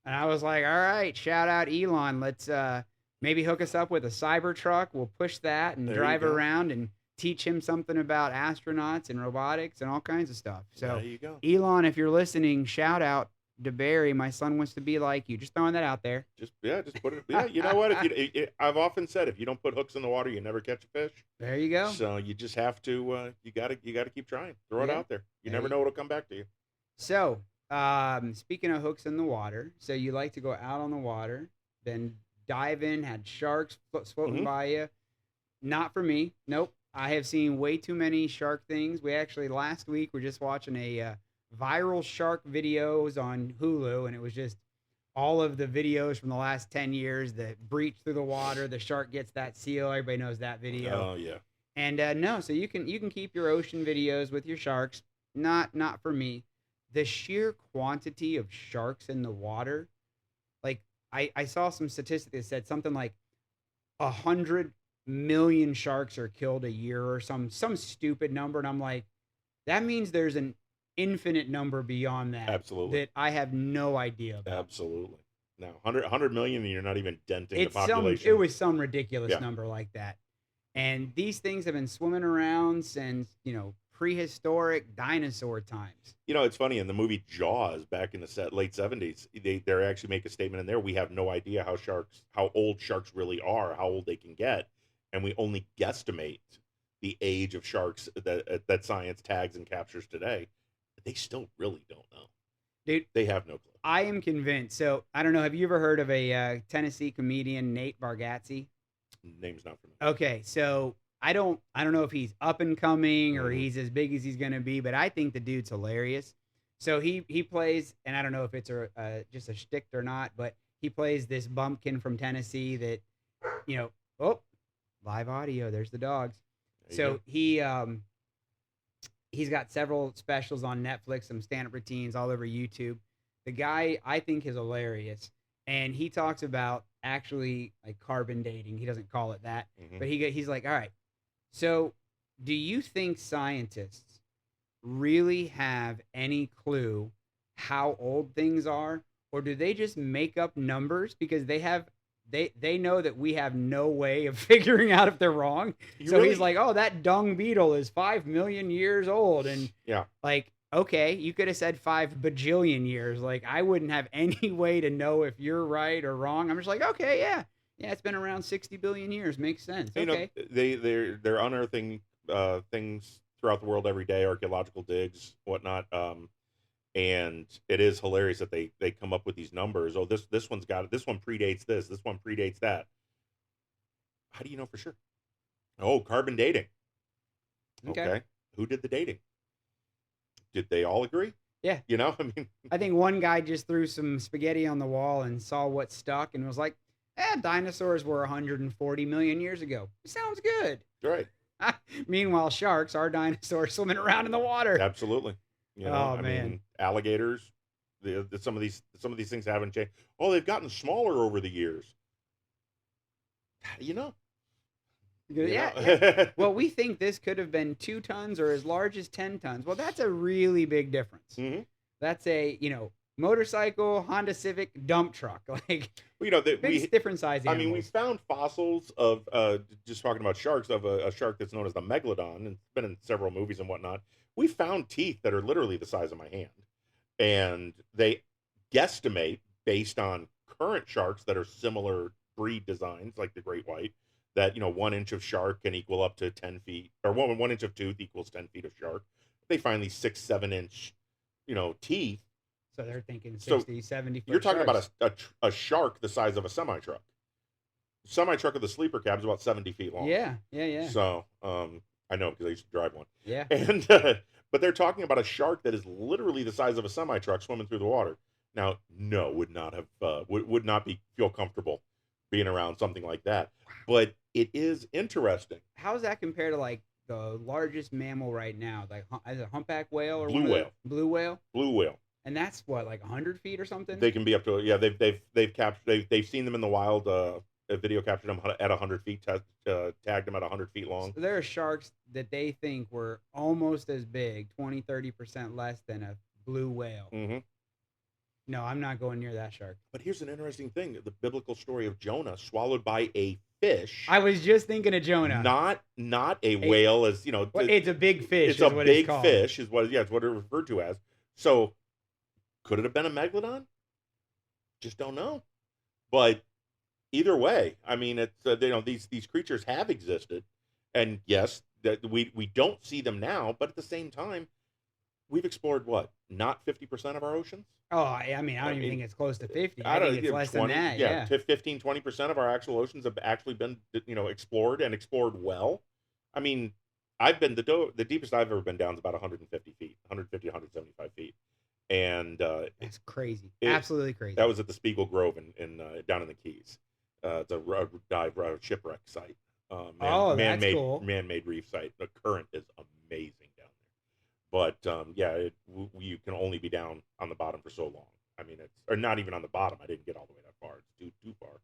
And I was like, all right, shout out Elon. Let's maybe hook us up with a Cybertruck. We'll push that and There you drive go. around and teach him something about astronauts and robotics and all kinds of stuff. So There you go. Elon, if you're listening, shout out to Barry. My son wants to be like you. Just throwing that out there. Just put it. Yeah, you know what? I've often said, if you don't put hooks in the water, you never catch a fish. There you go. So you just have to. You gotta keep trying. Throw it Yeah. out there. You There never you- know what'll come back to you. So, speaking of hooks in the water, so you like to go out on the water, then dive in, had sharks floating Mhm. by you. Not for me. Nope. I have seen way too many shark things. We actually, last week, were just watching a viral shark videos on Hulu, and it was just all of the videos from the last 10 years that breach through the water. The shark gets that seal. Everybody knows that video. Oh yeah. And no, so you can keep your ocean videos with your sharks. Not for me. The sheer quantity of sharks in the water, like I saw some statistics that said something like 100 million sharks are killed a year or some stupid number, and I'm like, that means there's an infinite number beyond that Absolutely. that I have no idea about. Absolutely. No, 100 million, and you're not even denting It's the population. it was some ridiculous Yeah. number like that. And these things have been swimming around since, prehistoric dinosaur times. It's funny, in the movie Jaws back in the late 70s, they actually make a statement in there. We have no idea how old sharks really are, how old they can get, and we only guesstimate the age of sharks that science tags and captures today, they still really don't know. Dude, they have no clue. I am convinced. So I don't know. Have you ever heard of a Tennessee comedian, Nate Bargatze? Name's not familiar. Okay, so I don't know if he's up and coming or he's as big as he's gonna be, but I think the dude's hilarious. So he plays, and I don't know if it's just a shtick or not, but he plays this bumpkin from Tennessee that, oh, live audio. There's the dogs. So he's got several specials on Netflix, some stand-up routines all over YouTube. The guy I think is hilarious, and he talks about actually like carbon dating. He doesn't call it that, but he's like, all right, so do you think scientists really have any clue how old things are, or do they just make up numbers because they know that we have no way of figuring out if they're wrong? He's like, oh, that dung beetle is 5 million years old, and like, okay, you could have said 5 bajillion years. Like, I wouldn't have any way to know if you're right or wrong. I'm just like, okay, yeah, it's been around 60 billion years. Makes sense. Okay. They're unearthing things throughout the world every day, archaeological digs, whatnot. And it is hilarious that they come up with these numbers. Oh, this one's got it. This one predates this. This one predates that. How do you know for sure? Oh, carbon dating. Okay. Who did the dating? Did they all agree? Yeah. I think one guy just threw some spaghetti on the wall and saw what stuck and was like, dinosaurs were 140 million years ago. Sounds good. Right. Meanwhile, sharks are dinosaurs swimming around in the water. Absolutely. I mean, alligators. Some of these things haven't changed. Oh, they've gotten smaller over the years. How do you know? Yeah. Well, we think this could have been 2 tons or as large as 10 tons. Well, that's a really big difference. That's a motorcycle, Honda Civic, dump truck. Like, different size animals. I mean, we found fossils of just talking about sharks, of a shark that's known as the megalodon, and it's been in several movies and whatnot. We found teeth that are literally the size of my hand, and they guesstimate based on current sharks that are similar breed designs, like the great white, that 1 inch of shark can equal up to 10 feet, or 1 inch of tooth equals 10 feet of shark. They find these 6-7 inch teeth. So they're thinking 60, 70 foot. You're talking about a shark the size of a semi-truck. Semi-truck of the sleeper cab is about 70 feet long. Yeah. So I know, because I used to drive one. Yeah. And but they're talking about a shark that is literally the size of a semi-truck swimming through the water. Now, no, would not feel comfortable being around something like that. But it is interesting. How does that compare to like the largest mammal right now? Like, is it a humpback whale or blue whale? Blue whale. Blue whale. And that's what, like 100 feet or something? They can be up to, they've captured, they've seen them in the wild. A video captured them at 100 feet, tagged them at 100 feet long. So there are sharks that they think were almost as big, 20-30% less than a blue whale. No, I'm not going near that shark. But here's an interesting thing: the biblical story of Jonah swallowed by a fish. I was just thinking of Jonah. Not a whale, as it's a big fish. It's a big fish, it's what it referred to as. So, could it have been a megalodon? Just don't know. But either way, I mean, it's these creatures have existed, and yes, that we don't see them now. But at the same time, we've explored not 50% of our oceans. Oh, I mean, I don't even think it's close to 50. I think it's less 20, than that. Yeah, 15, 20% of our actual oceans have actually been, explored and explored well. I mean, I've been the deepest I've ever been down is about 150 feet, 175 feet. And that's crazy. Absolutely crazy. That was at the Spiegel Grove in down in the Keys. It's a shipwreck site. That's cool. Man-made reef site. The current is amazing down there. But you can only be down on the bottom for so long. I mean, or not even on the bottom. I didn't get all the way that far. It's too far.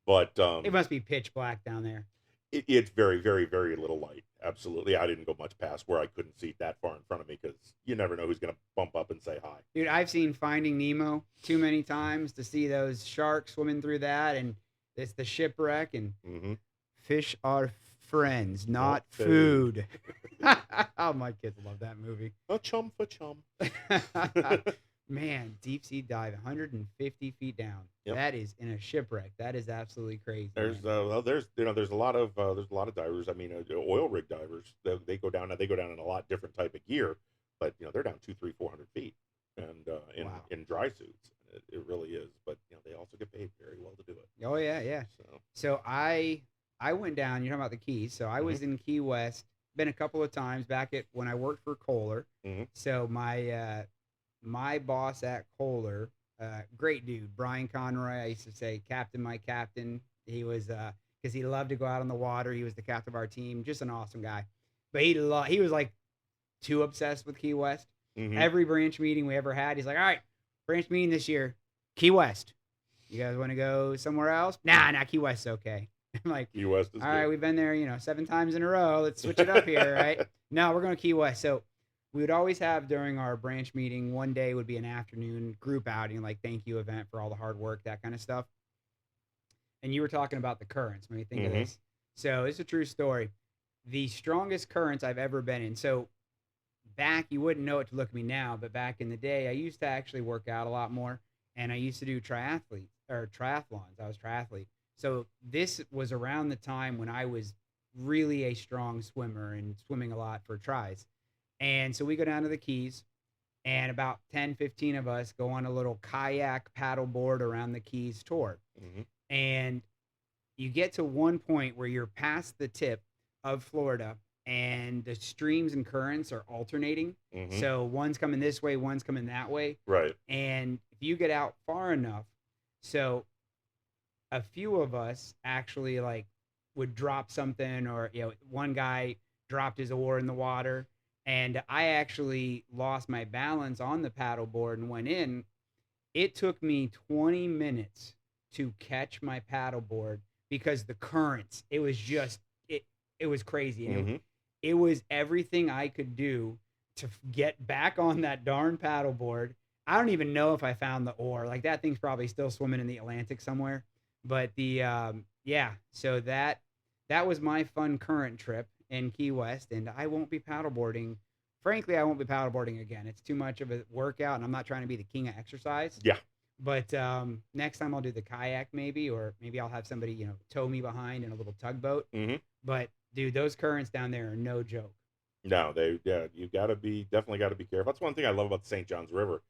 But it must be pitch black down there. It's very, very, very little light. Absolutely. I didn't go much past where I couldn't see that far in front of me, because you never know who's going to bump up and say hi. Dude, I've seen Finding Nemo too many times to see those sharks swimming through that, and it's the shipwreck, and fish are friends, not food. Oh, my kids love that movie. A chum for chum. Man, deep sea dive, 150 feet down. Yep. That is in a shipwreck. That is absolutely crazy. There's Man. well, there's a lot of divers. I mean, oil rig divers. They go down. They go down in a lot different type of gear, but they're down 2, 3, 400 feet, and Wow. in dry suits. It really is. But they also get paid very well to do it. Oh yeah, yeah. So I went down. You're talking about the Keys. So I was in Key West. Been a couple of times back at when I worked for Kohler. So my boss at Kohler, great dude, Brian Conroy. I used to say, "Captain, my captain." He was because he loved to go out on the water. He was the captain of our team. Just an awesome guy. But he was like too obsessed with Key West. Every branch meeting we ever had, he's like, "All right, branch meeting this year, Key West. You guys want to go somewhere else?" Nah, Key West's okay. I'm like, Key West is all right, we've been there, 7 times in a row. Let's switch it up here, right? No, we're going to Key West. So we would always have during our branch meeting, one day would be an afternoon group outing, like thank you event for all the hard work, that kind of stuff. And you were talking about the currents. When you think of this. So it's a true story. The strongest currents I've ever been in. So back, you wouldn't know it to look at me now, but back in the day, I used to actually work out a lot more. And I used to do triathlons. I was triathlete. So this was around the time when I was really a strong swimmer and swimming a lot for tries. And so we go down to the Keys, and about 10, 15 of us go on a little kayak paddle board around the Keys tour. And you get to one point where you're past the tip of Florida, and the streams and currents are alternating. So one's coming this way, one's coming that way. Right. And if you get out far enough, so a few of us actually would drop something, or one guy dropped his oar in the water, and I actually lost my balance on the paddleboard and went in. It took me 20 minutes to catch my paddleboard because the currents, it was just it was crazy. And it was everything I could do to get back on that darn paddleboard. I don't even know if I found the oar. Like, that thing's probably still swimming in the Atlantic somewhere. But so that was my fun current trip in Key West, and I won't be paddleboarding. Frankly, I won't be paddleboarding again. It's too much of a workout, and I'm not trying to be the king of exercise. Yeah. But next time I'll do the kayak maybe, or maybe I'll have somebody, tow me behind in a little tugboat. But dude, those currents down there are no joke. No, you definitely got to be careful. That's one thing I love about the St. Johns River.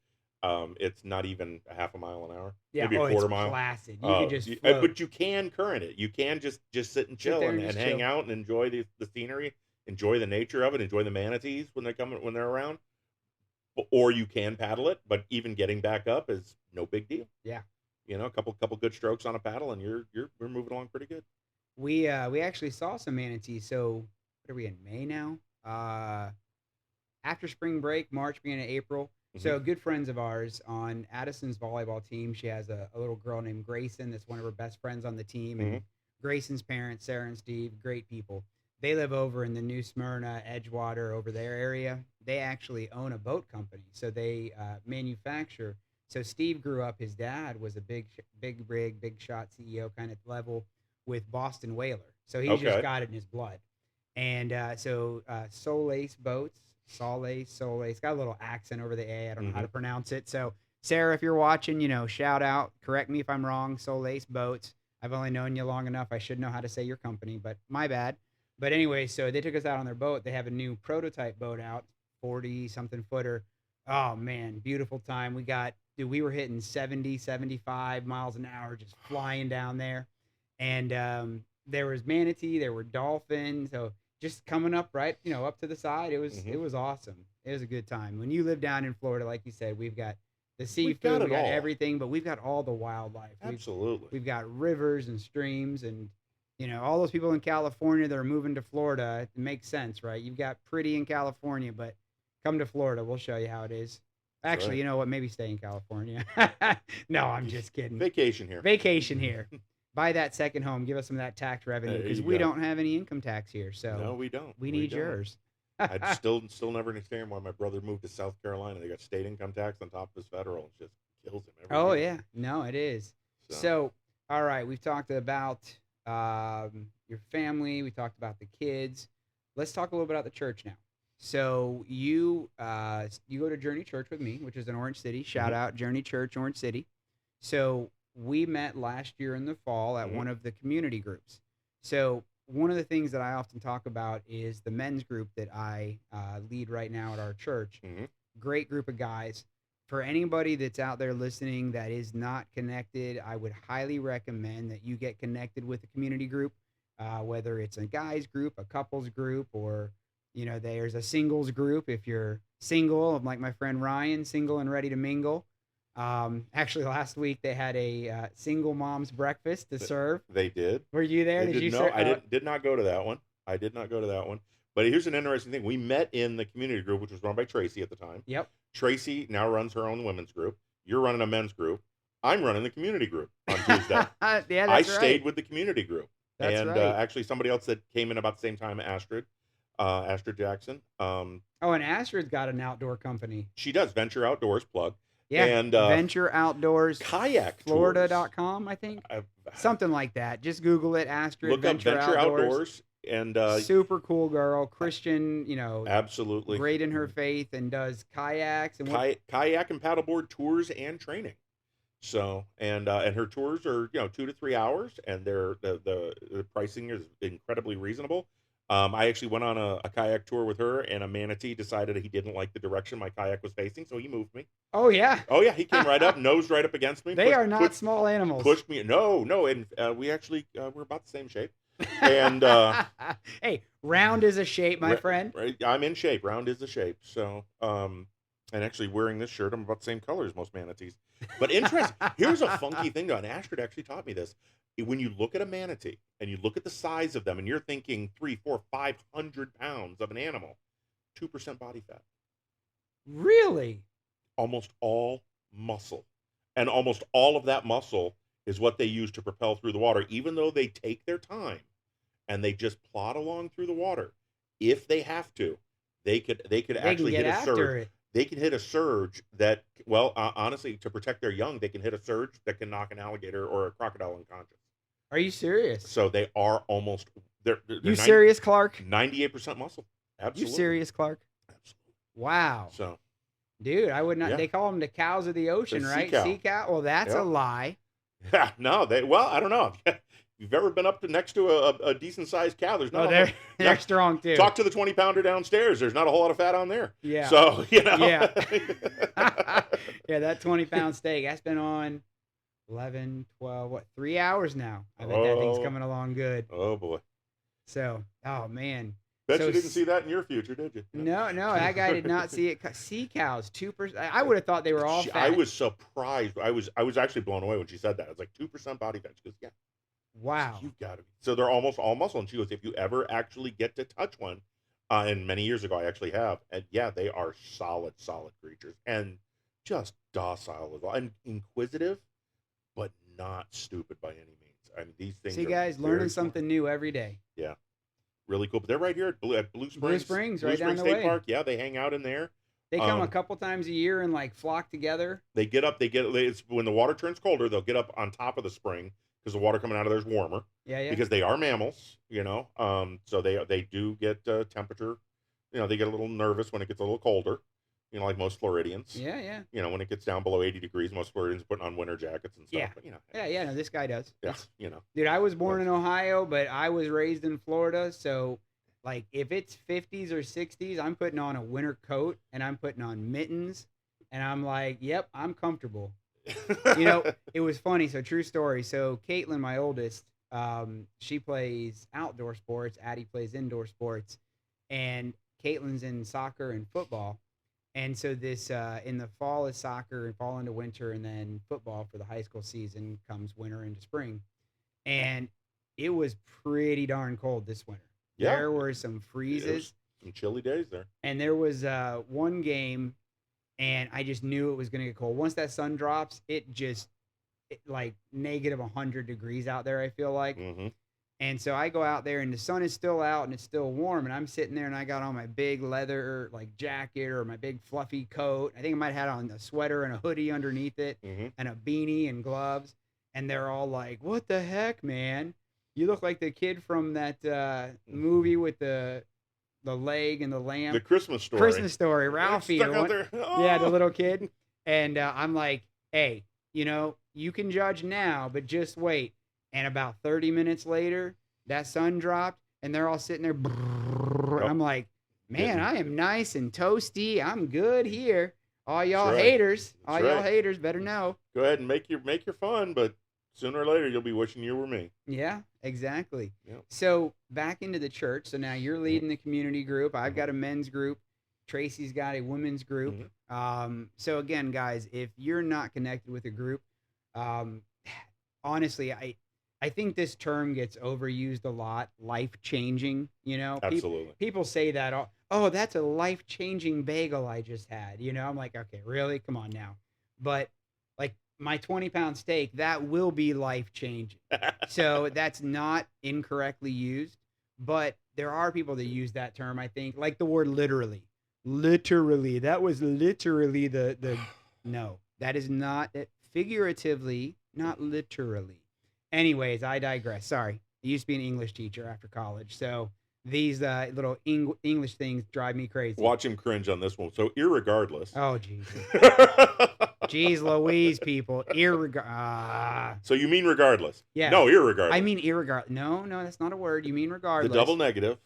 It's not even a half a mile an hour. Yeah, maybe a quarter it's mile. placid. You can just float. But you can current it. You can just sit and chill and hang out and enjoy the scenery, enjoy the nature of it, enjoy the manatees when they're around. Or you can paddle it, but even getting back up is no big deal. Yeah. A couple good strokes on a paddle, and we're moving along pretty good. We actually saw some manatees. So what are we in, May now? After spring break, March, beginning of April. So good friends of ours on Addison's volleyball team. She has a little girl named Grayson that's one of her best friends on the team. And Grayson's parents, Sarah and Steve, great people. They live over in the New Smyrna, Edgewater, over their area. They actually own a boat company. So they manufacture. So Steve grew up, his dad was a big rig, big shot CEO kind of level with Boston Whaler. So he's just got it in his blood. And Solace Boats, Solace, got a little accent over the A. I don't know how to pronounce it. So Sarah, if you're watching, shout out, correct me if I'm wrong, Solace Boats. I've only known you long enough. I should know how to say your company, but my bad. But anyway, so they took us out on their boat. They have a new prototype boat out, 40-something footer. Oh, man, beautiful time. We were hitting 70, 75 miles an hour, just flying down there. And there was manatee, there were dolphins. So just coming up right, up to the side. It was awesome. It was a good time. When you live down in Florida, like you said, we've got the seafood, we've got everything, but we've got all the wildlife. Absolutely. We've got rivers and streams, and all those people in California that are moving to Florida, it makes sense, right? You've got pretty in California, but come to Florida. We'll show you how it is. Actually, you know what? Maybe stay in California. No, I'm just kidding. Vacation here. Buy that second home. Give us some of that tax revenue, because we don't have any income tax here. So no, we don't. We need yours. I still never understand why my brother moved to South Carolina. They got state income tax on top of his federal. It just kills him every year. Yeah. No, it is. So, all right. We've talked about your family. We talked about the kids. Let's talk a little bit about the church now. So you go to Journey Church with me, which is in Orange City. Shout out Journey Church, Orange City. So we met last year in the fall at one of the community groups. So one of the things that I often talk about is the men's group that I lead right now at our church. Great group of guys. For anybody that's out there listening that is not connected, I would highly recommend that you get connected with the community group, whether it's a guys group, a couples group, or there's a singles group. If you're single, like my friend Ryan, single and ready to mingle. Actually, last week they had a single mom's breakfast to serve. They did. Were you there? Did you? No, I did not go to that one. I did not go to that one. But here's an interesting thing. We met in the community group, which was run by Tracy at the time. Yep. Tracy now runs her own women's group. You're running a men's group. I'm running the community group on Tuesday. I stayed with the community group. That's right. Actually, somebody else that came in about the same time, Astrid Jackson. And Astrid's got an outdoor company. She does Venture Outdoors, plug. Yeah, and Venture Outdoors, kayak Florida.com, I think. Something like that. Just Google it, Astrid. Look up Venture Outdoors. And super cool girl, Christian, absolutely great in her faith, and does kayaks and kayak and paddleboard tours and training. So and her tours are 2 to 3 hours, and the pricing is incredibly reasonable. I actually went on a kayak tour with her, and a manatee decided he didn't like the direction my kayak was facing, so he moved me. Oh yeah, he came right up, nosed right up against me. They are not small animals. Pushed me. No, and we actually we're about the same shape. And hey, round is a shape, my friend. Right, I'm in shape. Round is a shape. So, and actually wearing this shirt, I'm about the same color as most manatees. But interesting. Here's a funky thing, though. And Astrid actually taught me this. When you look at a manatee and you look at the size of them, and you're thinking 300, 400, 500 pounds of an animal, 2% body fat. Really? Almost all muscle, and almost all of that muscle is what they use to propel through the water. Even though they take their time and they just plod along through the water, if they have to, they could actually hit a surge. They can hit a surge that, honestly, to protect their young, they can hit a surge that can knock an alligator or a crocodile unconscious. Are you serious? So they are almost. They're you serious, Clark? 98% muscle. Absolutely. You serious, Clark? Absolutely. Wow. So, dude, I would not. Yeah. They call them the cows of the ocean, right? Sea cow. Well, that's a lie. Yeah, no, I don't know. If you've ever been up next to a decent sized cow, there's not. They're strong too. Talk to the 20-pounder downstairs. There's not a whole lot of fat on there. Yeah. So Yeah. Yeah, that 20-pound steak that's been on 11, 12, 3 hours now. I bet that thing's coming along good. Oh boy. So, oh man. Bet you didn't see that in your future, did you? No, that guy did not see it. Sea cows, 2%. I would have thought they were all fat. I was surprised. I was actually blown away when she said that. It's like 2% body fat. She goes, yeah. Wow. So you've got to be. So they're almost all muscle. And she goes, if you ever actually get to touch one, and many years ago I actually have, and yeah, they are solid creatures, and just docile as well, and inquisitive, but not stupid by any means. I mean, these things. See, guys, learning something new every day. Yeah. Really cool. But they're right here at Blue Springs. Blue Springs, right down the way. State Park. Yeah, they hang out in there. They come a couple times a year and flock together. They get up. It's when the water turns colder, they'll get up on top of the spring because the water coming out of there is warmer. Yeah. Because they are mammals, so they do get temperature. They get a little nervous when it gets a little colder. Like most Floridians. Yeah. When it gets down below 80 degrees, most Floridians are putting on winter jackets and stuff. Yeah. But, Yeah. No, this guy does. Yeah. Dude, I was born in Ohio, but I was raised in Florida, so. If it's 50s or 60s, I'm putting on a winter coat and I'm putting on mittens and I'm like, yep, I'm comfortable. It was funny. So true story. So Caitlin, my oldest, she plays outdoor sports. Addie plays indoor sports, and Caitlin's in soccer and football. And so this, in the fall is soccer and fall into winter, and then football for the high school season comes winter into spring. And it was pretty darn cold this winter. Yeah. There were some freezes. Some chilly days there. And there was one game, and I just knew it was going to get cold. Once that sun drops, it like negative 100 degrees out there, I feel like. Mm-hmm. And so I go out there, and the sun is still out, and it's still warm, and I'm sitting there, and I got on my big leather jacket or my big fluffy coat. I think I might have had on a sweater and a hoodie underneath it, and a beanie and gloves. And they're all like, what the heck, man? You look like the kid from that movie with the the leg and the lamp. The Christmas Story. Christmas Story, Ralphie. Stuck out there. Oh! Yeah, the little kid. And I'm like, hey, you can judge now, but just wait. And about 30 minutes later, that sun dropped, and they're all sitting there. Yep. I'm like, man, I am nice and toasty. I'm good here. All y'all haters, haters better know. Go ahead and make your fun, but sooner or later you'll be wishing you were me. Yeah, exactly. Yep. So back into the church. So now you're leading the community group. I've got a men's group. Tracy's got a women's group. So again, guys, if you're not connected with a group, honestly, I think this term gets overused a lot. Life-changing, Absolutely. People say that, oh, that's a life-changing bagel I just had. I'm like, okay, really? Come on now. But like my 20-pound steak, that will be life-changing. So that's not incorrectly used, but there are people that use that term, I think, like the word literally. Literally. That was literally the no, that is not it. Figuratively, not literally. Anyways, I digress. Sorry. I used to be an English teacher after college. So these little English things drive me crazy. Watch him cringe on this one. So irregardless. Oh, Jesus. Jeez Louise, people. So you mean regardless? Yeah. No, irregardless. I mean irregardless. No, that's not a word. You mean regardless. The double negative.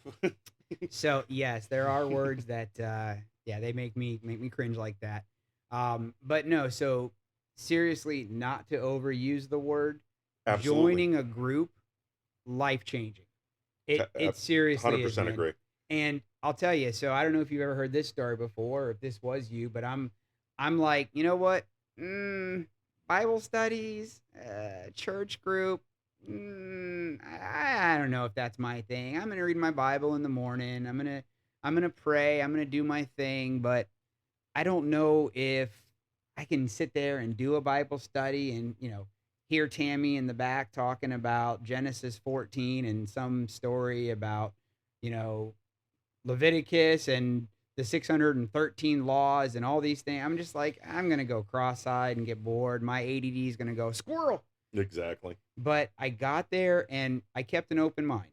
So, yes, there are words that, they make me cringe like that. But no, so seriously, not to overuse the word. Absolutely. Joining a group, life-changing. It seriously 100% is. 100% agree. And I'll tell you, so I don't know if you've ever heard this story before or if this was you, but I'm like, you know what? Bible studies, church group, I don't know if that's my thing. I'm going to read my Bible in the morning. I'm going to pray. I'm going to do my thing, but I don't know if I can sit there and do a Bible study and, hear Tammy in the back talking about Genesis 14 and some story about, Leviticus and the 613 laws and all these things. I'm just like, I'm going to go cross-eyed and get bored. My ADD is going to go squirrel. Exactly. But I got there and I kept an open mind.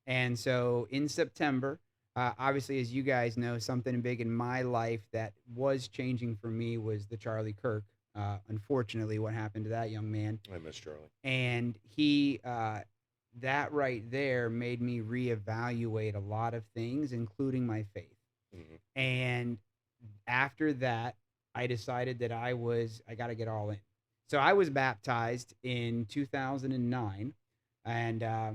And so in September, obviously, as you guys know, something big in my life that was changing for me was the Charlie Kirk. Unfortunately, what happened to that young man. I miss Charlie. And he, that right there made me reevaluate a lot of things, including my faith. Mm-hmm. And after that, I decided that I got to get all in. So I was baptized in 2009, and I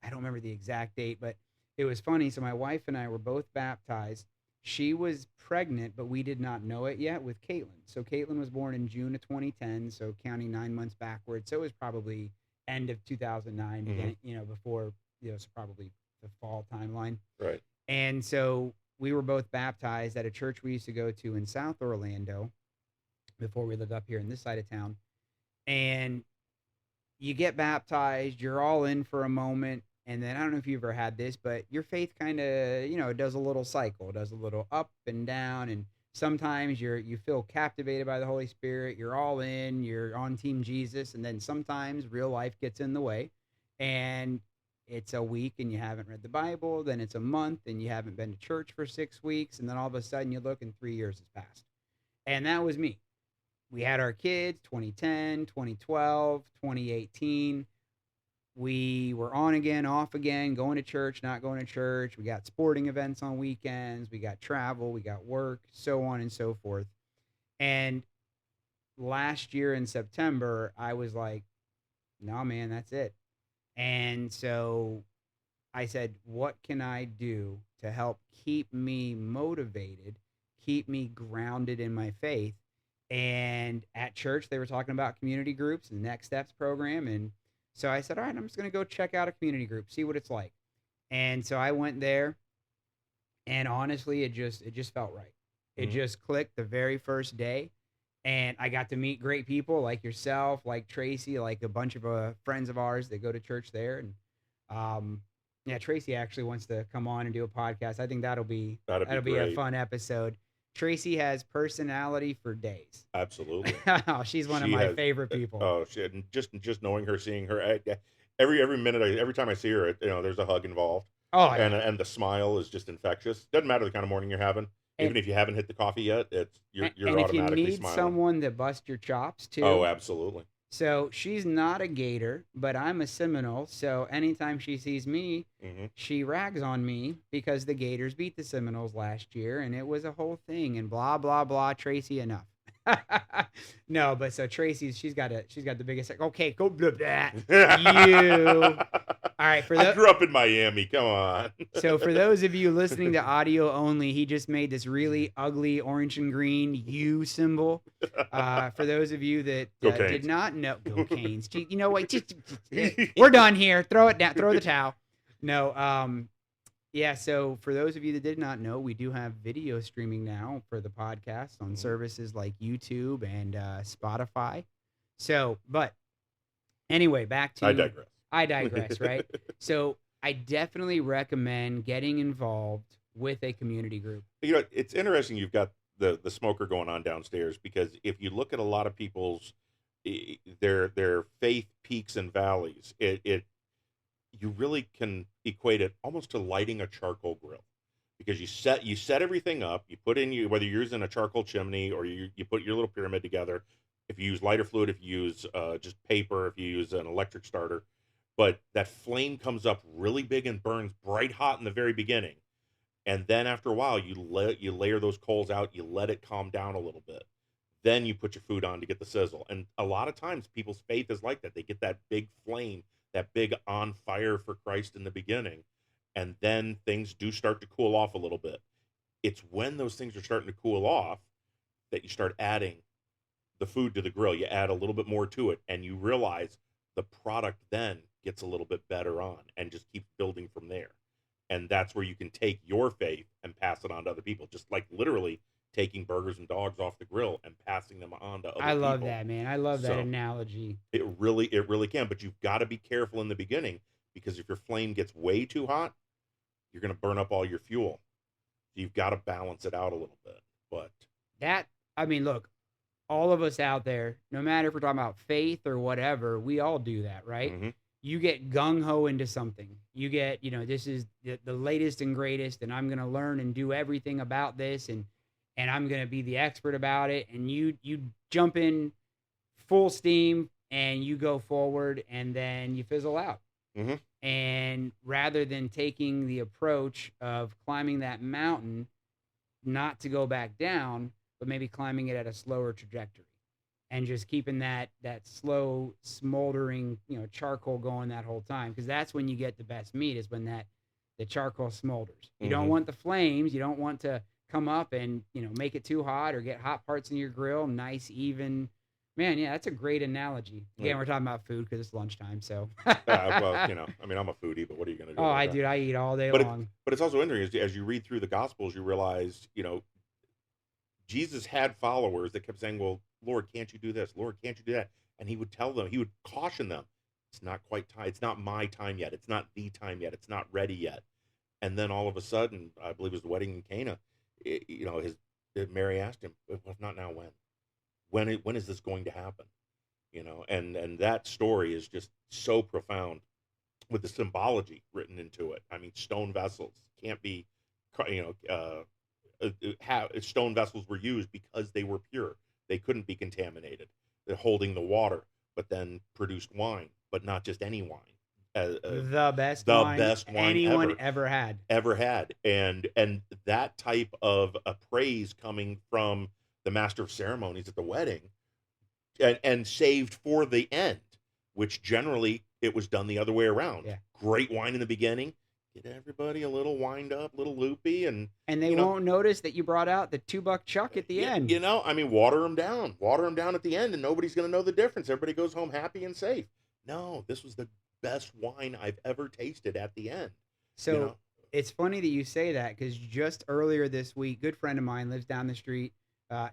don't remember the exact date, but it was funny. So my wife and I were both baptized. She was pregnant, but we did not know it yet with Caitlin. So Caitlin was born in June of 2010, so counting 9 months backwards. So it was probably end of 2009, mm-hmm. Before, so probably the fall timeline. Right. And so we were both baptized at a church we used to go to in South Orlando before we lived up here in this side of town. And you get baptized, you're all in for a moment. And then I don't know if you've ever had this, but your faith kind of, it does a little cycle, it does a little up and down. And sometimes you feel captivated by the Holy Spirit. You're all in, you're on Team Jesus. And then sometimes real life gets in the way and it's a week and you haven't read the Bible. Then it's a month and you haven't been to church for 6 weeks. And then all of a sudden you look and 3 years has passed. And that was me. We had our kids, 2010, 2012, 2018. We were on again, off again, going to church, not going to church. We got sporting events on weekends. We got travel. We got work, so on and so forth. And last year in September, I was like, no, man, that's it. And so I said, what can I do to help keep me motivated, keep me grounded in my faith? And at church, they were talking about community groups and Next Steps program. And so I said, all right, I'm just going to go check out a community group, see what it's like. And so I went there, and honestly, it just felt right. It just clicked the very first day, and I got to meet great people like yourself, like Tracy, like a bunch of friends of ours that go to church there. And Tracy actually wants to come on and do a podcast. I think that'll be a fun episode. Tracy has personality for days. Absolutely. She's one of my favorite people. Oh, shit. And just knowing her, seeing her, every minute, every time I see her, there's a hug involved. Oh, and the smile is just infectious. Doesn't matter the kind of morning you're having. Even if you haven't hit the coffee yet, you're and if you automatically need smiling. someone to bust your chops too. Oh, absolutely. So she's not a Gator, but I'm a Seminole. So anytime she sees me, she rags on me because the Gators beat the Seminoles last year, and it was a whole thing. And blah blah blah. Tracy, enough. No, but so Tracy's she's got the biggest. Okay, go blah blah. You. All right, I grew up in Miami. Come on. So for those of you listening to audio only, he just made this really ugly orange and green U symbol. For those of you that did not know, go Canes. You know what? Just we're done here. Throw it down. Throw the towel. No. Yeah. So for those of you that did not know, we do have video streaming now for the podcast on services like YouTube and Spotify. So, but anyway, back to I digress, right? So I definitely recommend getting involved with a community group. You know, it's interesting you've got the smoker going on downstairs, because if you look at a lot of people's their faith peaks and valleys, you really can equate it almost to lighting a charcoal grill, because you set everything up, you put in whether you're using a charcoal chimney or you put your little pyramid together. If you use lighter fluid, if you use just paper, if you use an electric starter. But that flame comes up really big and burns bright hot in the very beginning. And then after a while, you layer those coals out, you let it calm down a little bit. Then you put your food on to get the sizzle. And a lot of times people's faith is like that. They get that big flame, that big on fire for Christ in the beginning. And then things do start to cool off a little bit. It's when those things are starting to cool off that you start adding the food to the grill. You add a little bit more to it, and you realize the product then gets a little bit better on and just keeps building from there. And that's where you can take your faith and pass it on to other people, just like literally taking burgers and dogs off the grill and passing them on to other people. I love that, man. I love that analogy. It really can, but you've got to be careful in the beginning, because if your flame gets way too hot, you're going to burn up all your fuel. So you've got to balance it out a little bit. But look, all of us out there, no matter if we're talking about faith or whatever, we all do that, right? You get gung-ho into something. You get, this is the latest and greatest, and I'm going to learn and do everything about this, and I'm going to be the expert about it. And you jump in full steam, and you go forward, and then you fizzle out. And rather than taking the approach of climbing that mountain, not to go back down, but maybe climbing it at a slower trajectory. And just keeping that slow smoldering, charcoal going that whole time, because that's when you get the best meat, is when the charcoal smolders. You don't want the flames. You don't want to come up and make it too hot or get hot parts in your grill. Nice, even. Man, yeah, that's a great analogy. Again, we're talking about food because it's lunchtime. So. Well, I'm a foodie, but what are you going to do? Oh, I eat all day long. But it's also interesting as you read through the Gospels, you realize, Jesus had followers that kept saying, well, Lord, can't you do this? Lord, can't you do that? And he would tell them, he would caution them, it's not quite time. It's not my time yet. It's not the time yet. It's not ready yet. And then all of a sudden, I believe it was the wedding in Cana, Mary asked him, if not now, when? When is this going to happen? And that story is just so profound with the symbology written into it. I mean, stone vessels can't be, stone vessels were used because they were pure. They couldn't be contaminated. They're holding the water, but then produced wine, but not just any wine. The best wine anyone ever had. And that type of a praise coming from the master of ceremonies at the wedding, and saved for the end, which generally it was done the other way around. Yeah. Great wine in the beginning, get everybody a little wind up, a little loopy, and they won't notice that you brought out the $2 chuck at the end. Water them down at the end, and nobody's going to know the difference. Everybody goes home happy and safe. No, this was the best wine I've ever tasted at the end. So it's funny that you say that, because just earlier this week, good friend of mine lives down the street.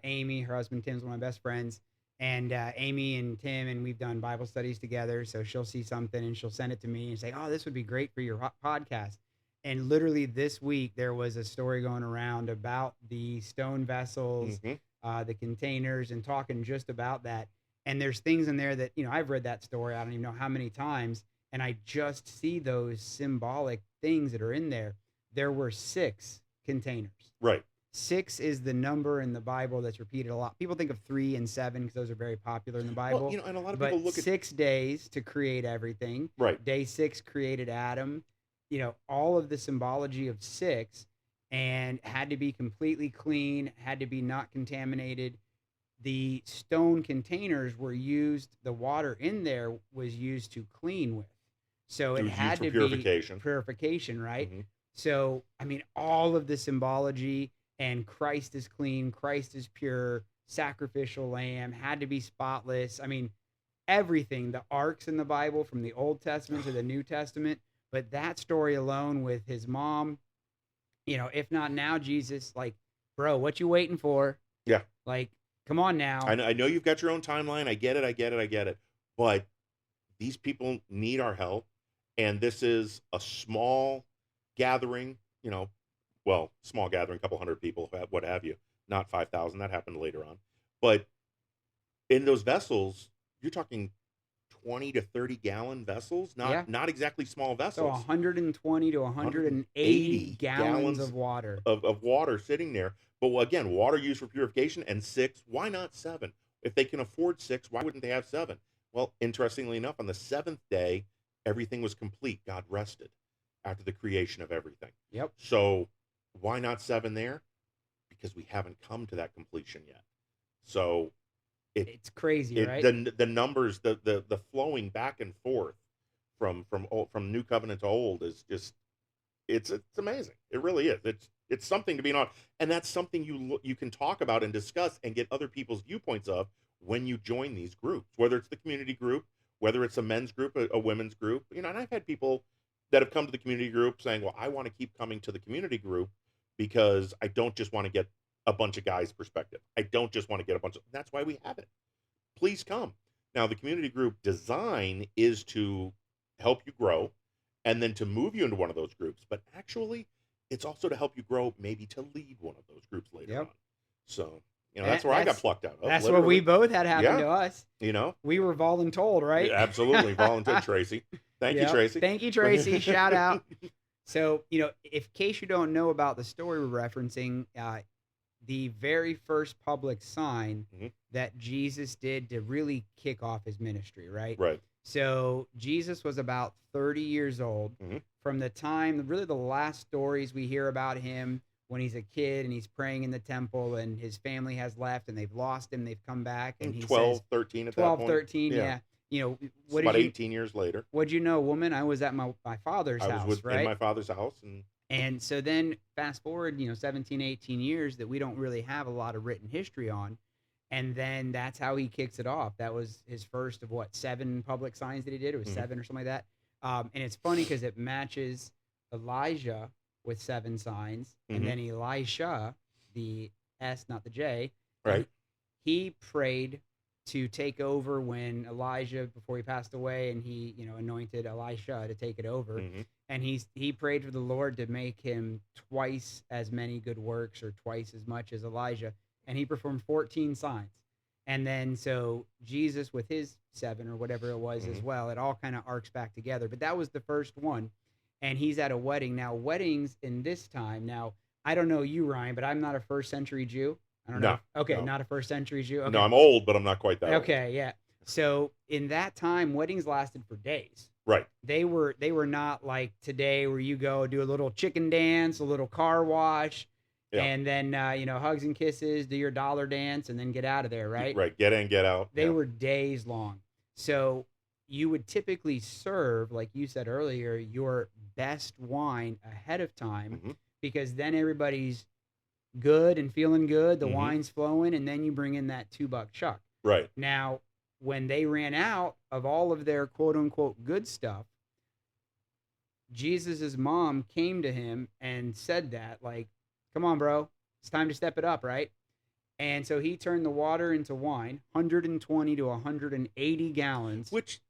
Amy, her husband Tim's one of my best friends, and Amy and Tim, and we've done Bible studies together. So she'll see something and she'll send it to me and say, "Oh, this would be great for your podcast." And literally this week, there was a story going around about the stone vessels, the containers, and talking just about that. And there's things in there that, I've read that story, I don't even know how many times, and I just see those symbolic things that are in there, there were 6 containers. Right. 6 is the number in the Bible that's repeated a lot. People think of 3 and 7 because those are very popular in the Bible. Well, and a lot of but people look at 6 days to create everything. Right. Day 6 created Adam. All of the symbology of 6, and had to be completely clean, had to be not contaminated. The stone containers were used, the water in there was used to clean with. So it had to be purification, right? Mm-hmm. So, I mean, all of the symbology, and Christ is clean, Christ is pure, sacrificial lamb, had to be spotless. I mean, everything, the arcs in the Bible from the Old Testament to the New Testament. But that story alone with his mom, if not now, Jesus, like, bro, what you waiting for? Yeah. Like, come on now. I know you've got your own timeline. I get it. But these people need our help. And this is a small gathering, small gathering, a couple hundred people, what have you, not 5,000. That happened later on. But in those vessels, you're talking 20 to 30 gallon vessels, not exactly small vessels. So 120 to 180 gallons of water. Of water sitting there. But again, water used for purification, and 6, why not 7? If they can afford 6, why wouldn't they have 7? Well, interestingly enough, on the 7th day, everything was complete. God rested after the creation of everything. Yep. So why not 7 there? Because we haven't come to that completion yet. So it's crazy, right? The numbers, the flowing back and forth from New Covenant to Old is just it's amazing. It really is. It's something to be on, and that's something you can talk about and discuss and get other people's viewpoints of when you join these groups, whether it's the community group, whether it's a men's group, a women's group. And I've had people that have come to the community group saying, well, I want to keep coming to the community group because I don't just want to get a bunch of guys' perspective. I don't just want to get a bunch of, that's why we have it. Please come. Now, the community group design is to help you grow and then to move you into one of those groups. But actually, it's also to help you grow, maybe to lead one of those groups later on. So, that's where I got plucked out of. That's what we both had happen to us. We were voluntold, right? Yeah, absolutely. Voluntold, Tracy. Thank you, Tracy. Thank you, Tracy. Shout out. So, in case you don't know about the story we're referencing, the very first public sign that Jesus did to really kick off his ministry, right? Right. So Jesus was about 30 years old from the time, really the last stories we hear about him when he's a kid and he's praying in the temple and his family has left and they've lost him, they've come back. And he 12, says, 13 at 12, that point. 13, yeah. What about 18 years later. What'd you know, woman? I was at my father's house, right? In my father's house. And so then fast forward, 17, 18 years that we don't really have a lot of written history on. And then that's how he kicks it off. That was his first of 7 public signs that he did. It was 7 or something like that. And it's funny because it matches Elijah with 7 signs. And then Elisha, the S, not the J. Right. He prayed to take over when Elijah, before he passed away, and he, anointed Elisha to take it over. And he prayed for the Lord to make him twice as many good works or twice as much as Elijah. And he performed 14 signs. And then so Jesus with his 7 or whatever it was as well, it all kind of arcs back together. But that was the first one. And he's at a wedding. Now, weddings in this time, now, I don't know you, Ryan, but I'm not a first century Jew. I don't know. Okay, no. Not a first century Jew. Okay. No, I'm old, but I'm not quite that old. Okay, yeah. So in that time, weddings lasted for days. Right. They were not like today where you go do a little chicken dance, a little car wash, and then hugs and kisses, do your dollar dance, and then get out of there, right? Right. Get in, get out. They were days long. So you would typically serve, like you said earlier, your best wine ahead of time because then everybody's good and feeling good, the wine's flowing, and then you bring in that $2 chuck. Right. Now, when they ran out of all of their quote unquote good stuff, Jesus's mom came to him and said that, like, come on, bro, it's time to step it up, right? And so he turned the water into wine, 120 to 180 gallons. Which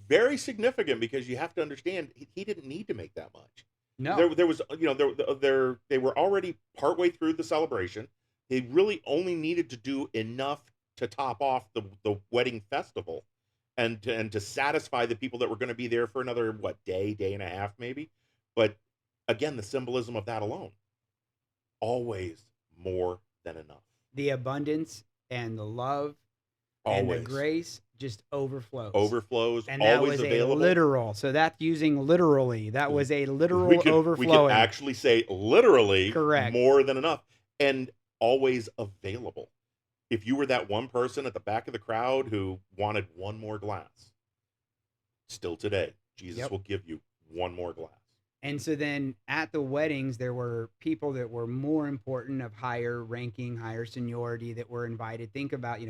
very significant because you have to understand he didn't need to make that much. No. There was, they were already partway through the celebration. They really only needed to do enough to top off the wedding festival and to satisfy the people that were going to be there for another, day and a half maybe. But again, the symbolism of that alone, always more than enough. The abundance and the love and the Always. grace just overflows. Overflows, And that always was available. a literal. So that's using literally. That was a literal We could overflowing. actually say literally Correct. more than enough. And always available. If you were that one person at the back of the crowd who wanted one more glass, still today, Jesus will give you one more glass. And so then at the weddings, there were people that were more important, of higher ranking, higher seniority, that were invited. Think about,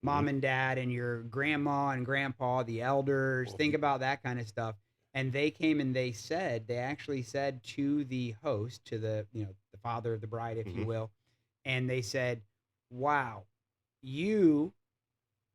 mom and dad and your grandma and grandpa, the elders. Think about that kind of stuff. And they came and they actually said to the host, to the, the father of the bride, if you will, and they said, wow, you,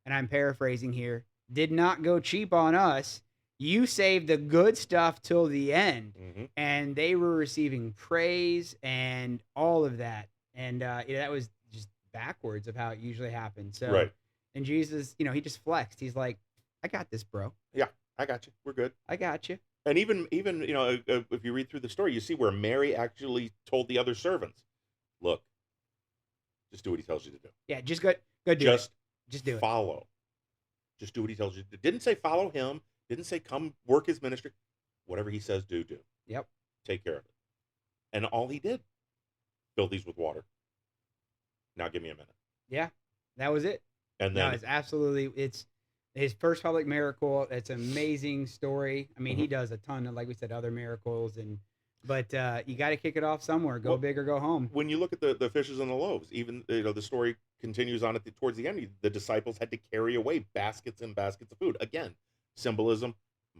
and I'm paraphrasing here, did not go cheap on us. You saved the good stuff till the end. And they were receiving praise and all of that. And that was just backwards of how it usually happens. So, and Jesus, he just flexed. He's like, I got this, bro. Yeah, I got you. We're good. I got you. And even if you read through the story, you see where Mary actually told the other servants, look, just do what he tells you to do. Yeah, just go do it. Just do it. Follow. Just do what he tells you to do. Didn't say follow him. Didn't say come work his ministry. Whatever he says, do. Yep. Take care of it. And all he did, fill these with water. Now give me a minute. Yeah, that was it. And then it's his first public miracle. It's an amazing story. I mean, he does a ton of, like we said, other miracles, but you got to kick it off somewhere. Go big or go home. When you look at the fishes and the loaves, even the story continues on towards the end. The disciples had to carry away baskets and baskets of food. Again, symbolism,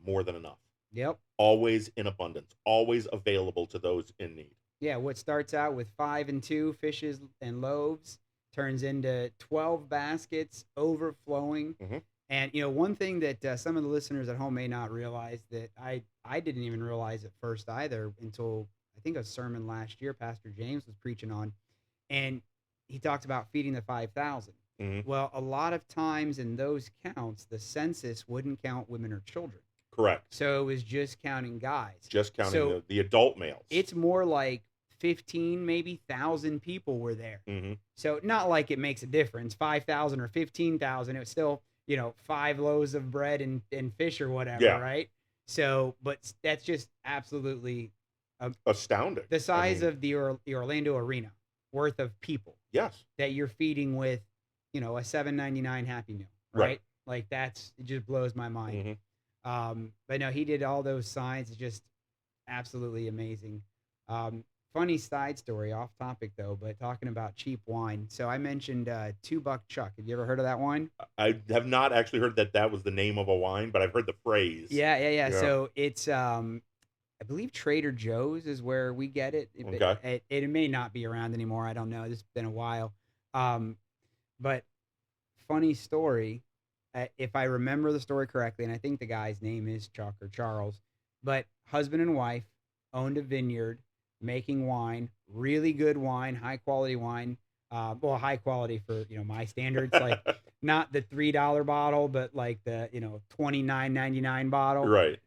more than enough. Yep. Always in abundance, always available to those in need. Yeah, what starts out with 5 and 2 fishes and loaves turns into 12 baskets overflowing. And, one thing that some of the listeners at home may not realize, that I didn't even realize at first either, until I think a sermon last year Pastor James was preaching on, and he talked about feeding the 5,000. Well, a lot of times in those counts, the census wouldn't count women or children. Correct. So it was just counting guys. Just counting the adult males. It's more like 15, maybe 1,000 people were there. So not like it makes a difference, 5,000 or 15,000. It was still, 5 loaves of bread and fish or whatever, right? So, but that's just absolutely astounding. The size of the Orlando Arena worth of people. Yes. That you're feeding with, a $7.99 Happy Meal, right? Like it just blows my mind. But no, he did all those signs. It's just absolutely amazing. Funny side story, off topic though, but talking about cheap wine. So I mentioned $2 Chuck. Have you ever heard of that wine? I have not actually heard that was the name of a wine, but I've heard the phrase. Yeah. So it's I believe Trader Joe's is where we get it. Okay. It may not be around anymore. I don't know. It's been a while. But funny story. If I remember the story correctly, and I think the guy's name is Chuck or Charles, but husband and wife owned a vineyard, making wine, really good wine, high quality wine. Well, high quality for, my standards, like not the $3 bottle, but like the, $29.99 bottle. Right.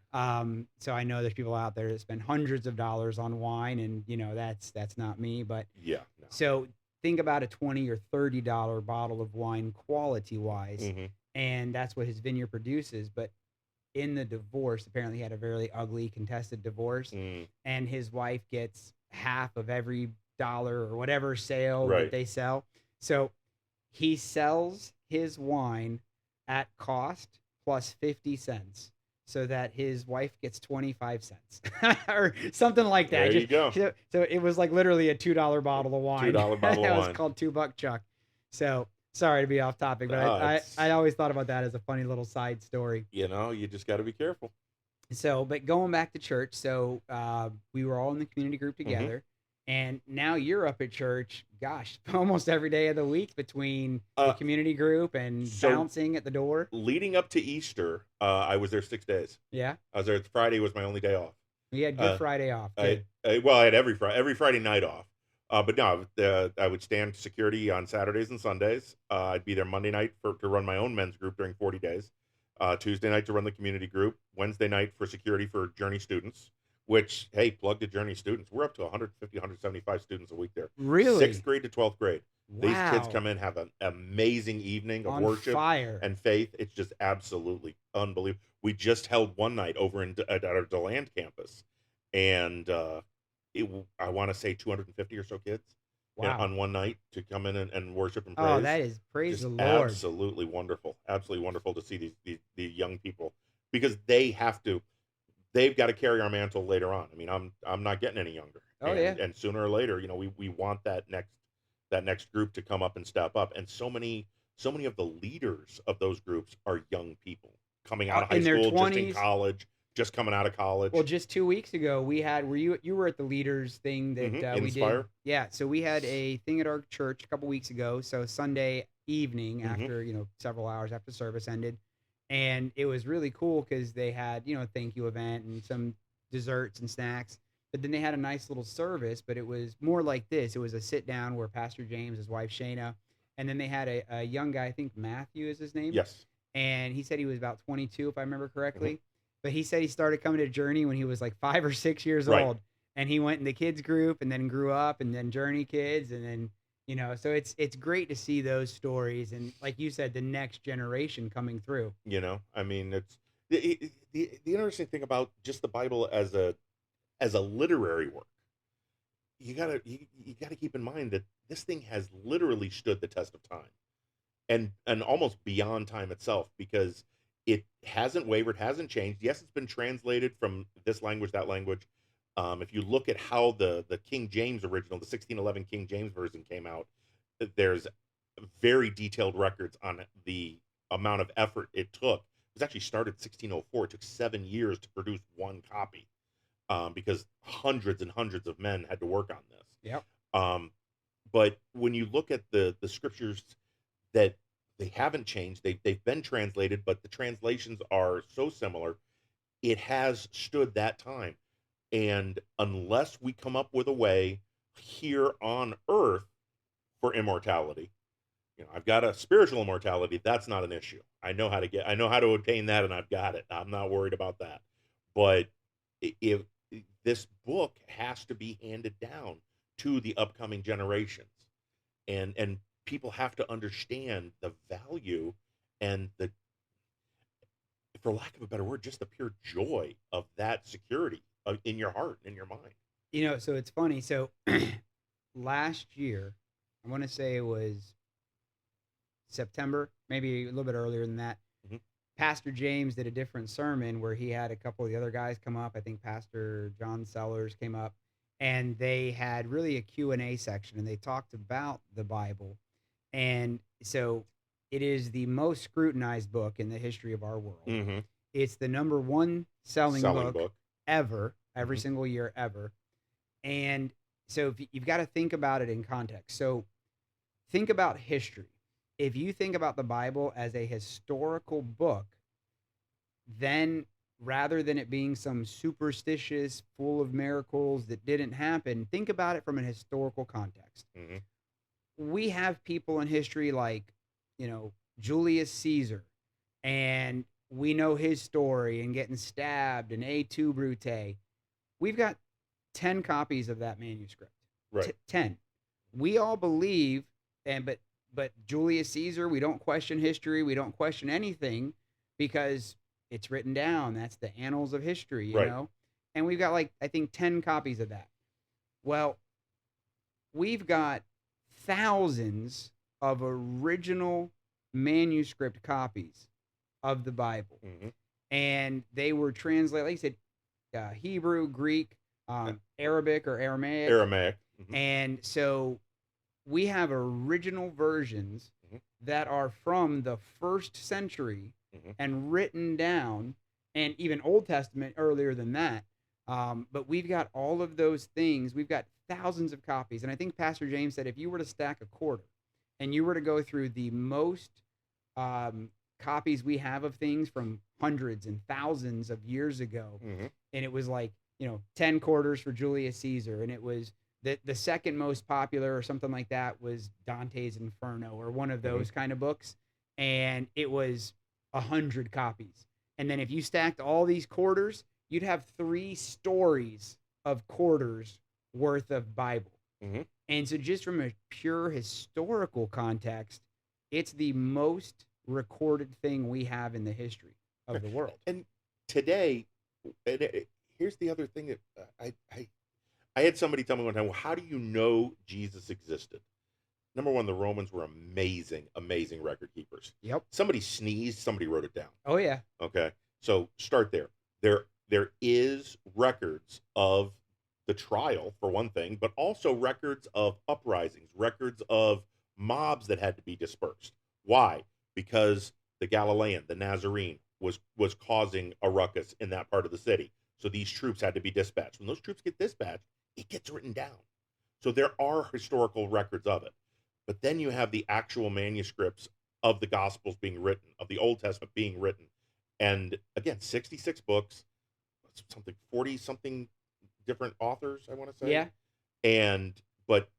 So I know there's people out there that spend hundreds of dollars on wine, and that's not me, but yeah. No. So think about a $20 or $30 bottle of wine quality wise. And that's what his vineyard produces. But in the divorce, apparently he had a very ugly contested divorce, and his wife gets half of every dollar or whatever sale that they sell. So he sells his wine at cost plus 50 cents so that his wife gets 25 cents or something like that. There you go. So it was like literally a $2 bottle of wine. $2 bottle of wine. It was called $2 Chuck. So sorry to be off topic, but I always thought about that as a funny little side story. You just got to be careful. So, but going back to church, so we were all in the community group together, and now you're up at church, gosh, almost every day of the week between the community group and bouncing at the door. Leading up to Easter, I was there 6 days. Yeah. I was there. Friday was my only day off. You had Good Friday off. I had every Friday night off. But no, I would stand security on Saturdays and Sundays. I'd be there Monday night to run my own men's group during 40 days. Tuesday night to run the community group. Wednesday night for security for Journey students. which, hey, plug to Journey students. We're up to 150, 175 students a week there. Really? 6th grade to 12th grade. These kids Wow. come in, have an amazing evening of On worship fire. and faith. It's just absolutely unbelievable. We just held one night over at our DeLand campus, and I want to say 250 or so kids Wow. on one night to come in and worship and praise. Oh, that is praise just the Lord. absolutely wonderful. Absolutely wonderful to see these young people, because they've got to carry our mantle later on. I mean, I'm not getting any younger. Oh, yeah. And sooner or later, we want that next group to come up and step up. And so many of the leaders of those groups are young people coming out of high In their school, just 20s. in college, just coming out of college. Well, just 2 weeks ago, we had, you were at the leaders thing that we Inspire. did. Yeah. So we had a thing at our church a couple weeks ago. So Sunday evening after, several hours after service ended. And it was really cool because they had, a thank you event and some desserts and snacks. But then they had a nice little service, but it was more like this. It was a sit down where Pastor James, his wife Shayna, and then they had a young guy, I think Matthew is his name. Yes. And he said he was about 22, if I remember correctly. But he said he started coming to Journey when he was like 5 or 6 years old. And he went in the kids group and then grew up and then Journey kids. And then, so it's great to see those stories. And like you said, the next generation coming through. I mean, it's the interesting thing about just the Bible as a literary work. You gotta keep in mind that this thing has literally stood the test of time, and almost beyond time itself, because it hasn't wavered, hasn't changed. Yes, it's been translated from this language, that language. If you look at how the King James original, the 1611 King James version came out, there's very detailed records on the amount of effort it took. It was actually started 1604. It took 7 years to produce one copy, because hundreds and hundreds of men had to work on this. Yep. But when you look at the scriptures, that they haven't changed, they've been translated, but the translations are so similar, it has stood that time. And unless we come up with a way here on earth for immortality, I've got a spiritual immortality, that's not an issue. I know how to obtain that, and I've got it. I'm not worried about that. But if this book has to be handed down to the upcoming generations, and people have to understand the value and the, for lack of a better word, just the pure joy of that security in your heart and in your mind. So it's funny. So last year, I want to say it was September, maybe a little bit earlier than that. Pastor James did a different sermon where he had a couple of the other guys come up. I think Pastor John Sellers came up, and they had really a Q&A section, and they talked about the Bible. And so it is the most scrutinized book in the history of our world. It's the number one selling book ever, every single year ever. And so you've got to think about it in context. So think about history. If you think about the Bible as a historical book, then rather than it being some superstitious, full of miracles that didn't happen, think about it from a historical context. We have people in history like, Julius Caesar, and we know his story and getting stabbed and A2 Brute. We've got 10 copies of that manuscript. Right. 10. We all believe, but Julius Caesar, we don't question history. We don't question anything because it's written down. That's the annals of history, you know? And we've got I think 10 copies of that. Well, we've got thousands of original manuscript copies of the Bible. And they were translated, like you said, Hebrew, Greek, Arabic or Aramaic. And so we have original versions that are from the 1st century and written down, and even Old Testament earlier than that. But we've got all of those things. We've got thousands of copies. And I think Pastor James said if you were to stack a quarter and you were to go through the most copies we have of things from hundreds and thousands of years ago, and it was 10 quarters for Julius Caesar, and it was the second most popular or something like that was Dante's Inferno or one of those kind of books, and it was 100 copies. And then if you stacked all these quarters, you'd have 3 stories of quarters worth of Bible. Mm-hmm. And so just from a pure historical context, it's the most recorded thing we have in the history of the world. And today, here's the other thing that I had somebody tell me one time, well, how do you know Jesus existed? Number one, the Romans were amazing record keepers. Yep. Somebody sneezed, somebody wrote it down. Oh, yeah. Okay. So start there. There is records of the trial, for one thing, but also records of uprisings, records of mobs that had to be dispersed. Why? Because the Galilean, the Nazarene, was causing a ruckus in that part of the city. So these troops had to be dispatched. When those troops get dispatched, it gets written down. So there are historical records of it. But then you have the actual manuscripts of the Gospels being written, of the Old Testament being written. And again, 66 books, 40-something different authors, I want to say. Yeah. But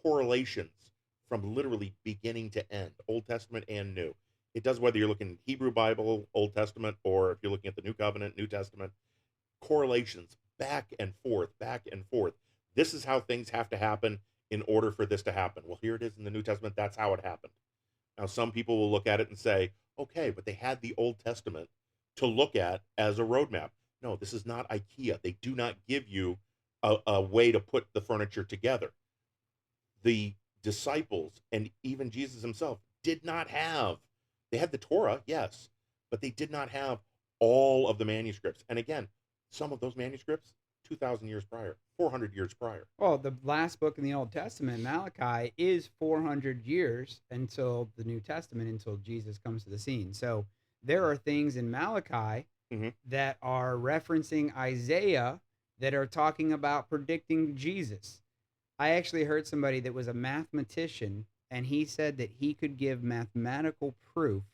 correlations from literally beginning to end, Old Testament and New. It does whether you're looking Hebrew Bible, Old Testament, or if you're looking at the New Covenant, New Testament, correlations back and forth. This is how things have to happen in order for this to happen. Well, here it is in the New Testament. That's how it happened. Now, some people will look at it and say, okay, but they had the Old Testament to look at as a roadmap. No, this is not IKEA. They do not give you a way to put the furniture together. The disciples and even Jesus himself did not have, they had the Torah, yes, but they did not have all of the manuscripts. And again, some of those manuscripts, 2,000 years prior, 400 years prior. Well, the last book in the Old Testament, Malachi, is 400 years until the New Testament, until Jesus comes to the scene. So there are things in Malachi that are referencing Isaiah that are talking about predicting Jesus. I actually heard somebody that was a mathematician, and he said that he could give mathematical proof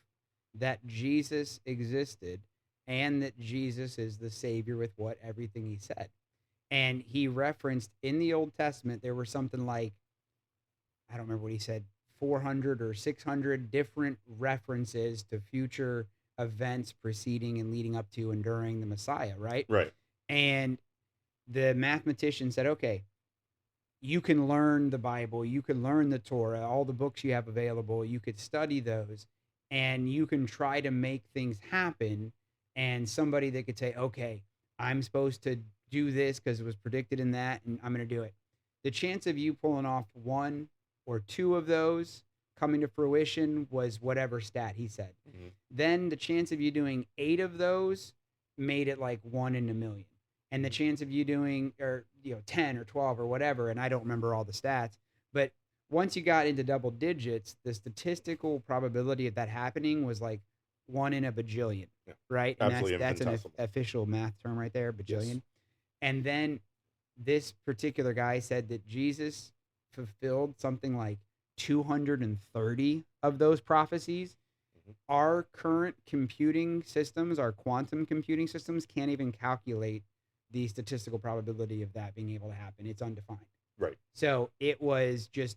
that Jesus existed and that Jesus is the Savior with everything he said. And he referenced in the Old Testament, there were something like, I don't remember what he said, 400 or 600 different references to future events preceding and leading up to and during the Messiah, right? Right. And the mathematician said, okay, you can learn the Bible, you can learn the Torah, all the books you have available, you could study those, and you can try to make things happen. And somebody that could say, okay, I'm supposed to do this because it was predicted in that, and I'm going to do it. The chance of you pulling off 1 or 2 of those coming to fruition was whatever stat he said. Then the chance of you doing 8 of those made it like 1 in a million. And the chance of you doing, 10 or 12 or whatever, and I don't remember all the stats, but once you got into double digits, the statistical probability of that happening was like 1 in a bajillion, right? And that's an official math term right there, bajillion. Yes. And then this particular guy said that Jesus fulfilled something like 230 of those prophecies. Our current computing systems, our quantum computing systems, can't even calculate the statistical probability of that being able to happen. It's undefined. Right. So it was just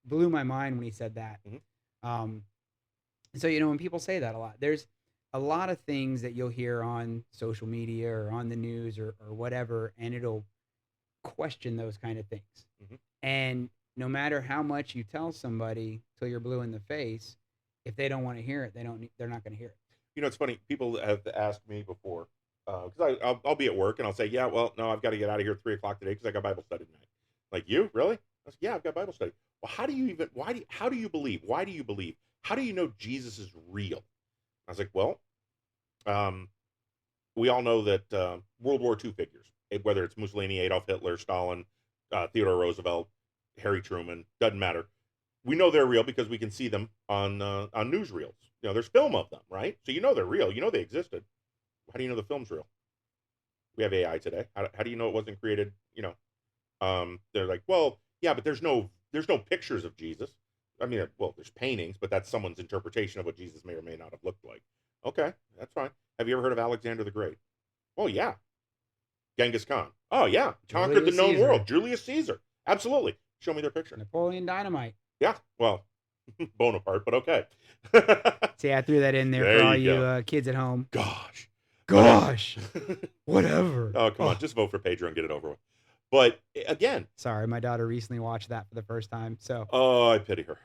blew my mind when he said that. So, when people say that a lot, there's a lot of things that you'll hear on social media or on the news or whatever, and it'll question those kind of things. And no matter how much you tell somebody till you're blue in the face, if they don't want to hear it, they're not going to hear it. It's funny. People have asked me before, because I'll be at work and I'll say, yeah, well, no, I've got to get out of here at 3:00 today because I got Bible study tonight. Like, you really? I said, yeah, I've got Bible study. Well, how do you believe? Why do you believe? How do you know Jesus is real? I was like, well, we all know that World War II figures, whether it's Mussolini, Adolf Hitler, Stalin, Theodore Roosevelt, Harry Truman, doesn't matter. We know they're real because we can see them on newsreels. There's film of them, right? So they're real. They existed. How do you know the film's real? We have AI today. How do you know it wasn't created? They're like, well, yeah, but there's no pictures of Jesus. I mean, well, there's paintings, but that's someone's interpretation of what Jesus may or may not have looked like. Okay, that's fine. Have you ever heard of Alexander the Great? Oh, yeah. Genghis Khan. Oh, yeah. Conquered the known world. Julius Caesar. Absolutely. Show me their picture. Napoleon Dynamite. Yeah, well, Bonaparte, but okay. See, I threw that in there for all you kids at home. Gosh. gosh, whatever. Oh, come on, just vote for Pedro and get it over with. But again, sorry, my daughter recently watched that for the first time. So, oh, I pity her.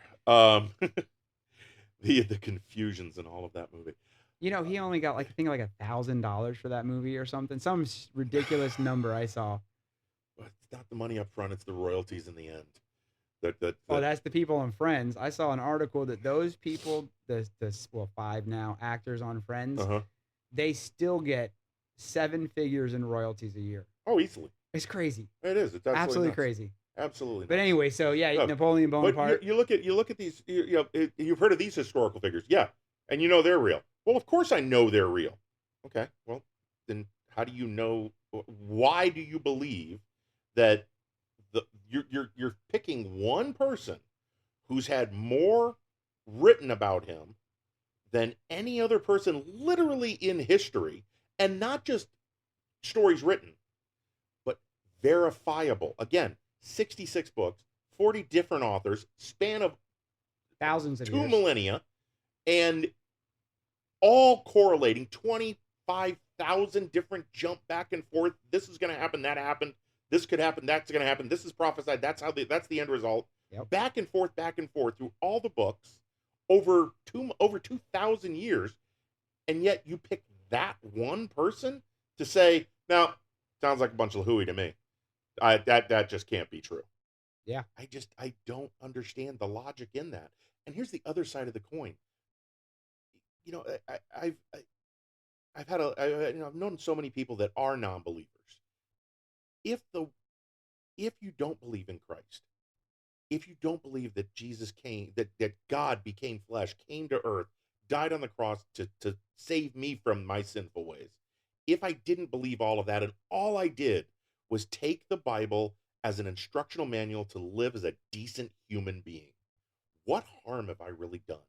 The confusions in all of that movie. he only got like I think like $1,000 for that movie or something, some ridiculous number I saw. But it's not the money up front; it's the royalties in the end. Oh, that's the people on Friends. I saw an article that those people, the 5 now actors on Friends, they still get 7 figures in royalties a year. Oh, easily. It's crazy. It is. It's absolutely crazy. Absolutely. But anyway, so yeah, Napoleon Bonaparte. But you look at these. You've heard of these historical figures, yeah, and you know they're real. Well, of course I know they're real. Okay, well then how do you know? Why do you believe that you're picking one person who's had more written about him than any other person literally in history, and not just stories written, but verifiable. Again, 66 books, 40 different authors, span of thousands of 2 years. millennia, and all correlating 25,000 different jump back and forth. This is going to happen, that happened. This could happen, that's going to happen. This is prophesied. That's the end result. Yep. Back and forth through all the books over 2,000 years, and yet you pick that one person to say, now, sounds like a bunch of hooey to me. That just can't be true. Yeah. I don't understand the logic in that. And here's the other side of the coin. I've known so many people that are non-believers. If you don't believe in Christ, if you don't believe that Jesus came, that God became flesh, came to earth, died on the cross to save me from my sinful ways, if I didn't believe all of that, and all I did was take the Bible as an instructional manual to live as a decent human being, what harm have I really done?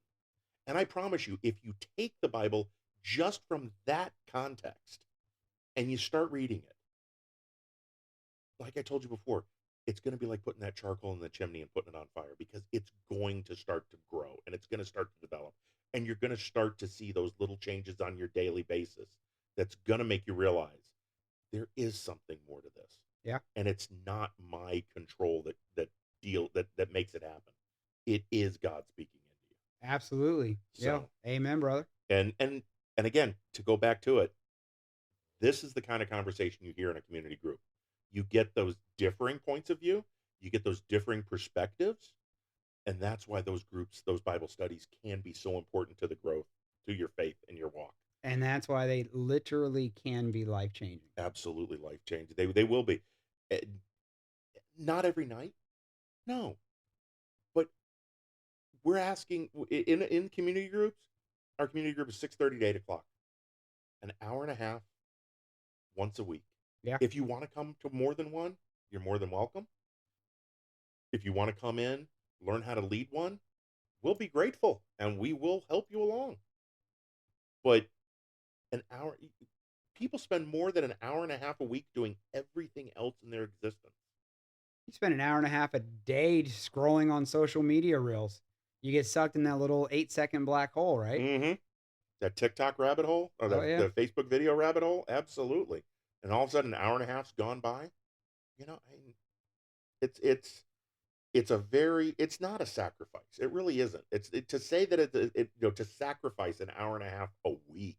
And I promise you, if you take the Bible just from that context and you start reading it, like I told you before, it's going to be like putting that charcoal in the chimney and putting it on fire, because it's going to start to grow and it's going to start to develop. And you're going to start to see those little changes on your daily basis that's going to make you realize there is something more to this. Yeah. And it's not my control that makes it happen. It is God speaking into you. Absolutely. So, yeah. Amen, brother. And again, to go back to it, this is the kind of conversation you hear in a community group. You get those differing points of view, you get those differing perspectives, and that's why those groups, those Bible studies can be so important to the growth, to your faith and your walk. And that's why they literally can be life-changing. Absolutely life-changing. They will be. Not every night, no. But we're asking, in community groups, our community group is 6:30 to 8 o'clock. An hour and a half once a week. Yeah. If you want to come to more than one, you're more than welcome. If you want to come in, learn how to lead one, we'll be grateful and we will help you along. But an hour, people spend more than an hour and a half a week doing everything else in their existence. You spend an hour and a half a day scrolling on social media reels. You get sucked in that little 8-second black hole, right? Mm-hmm. That TikTok rabbit hole, or the Facebook video rabbit hole, absolutely. And all of a sudden, an hour and a hal's gone by. It's not a sacrifice. It really isn't. To say that to sacrifice an hour and a half a week,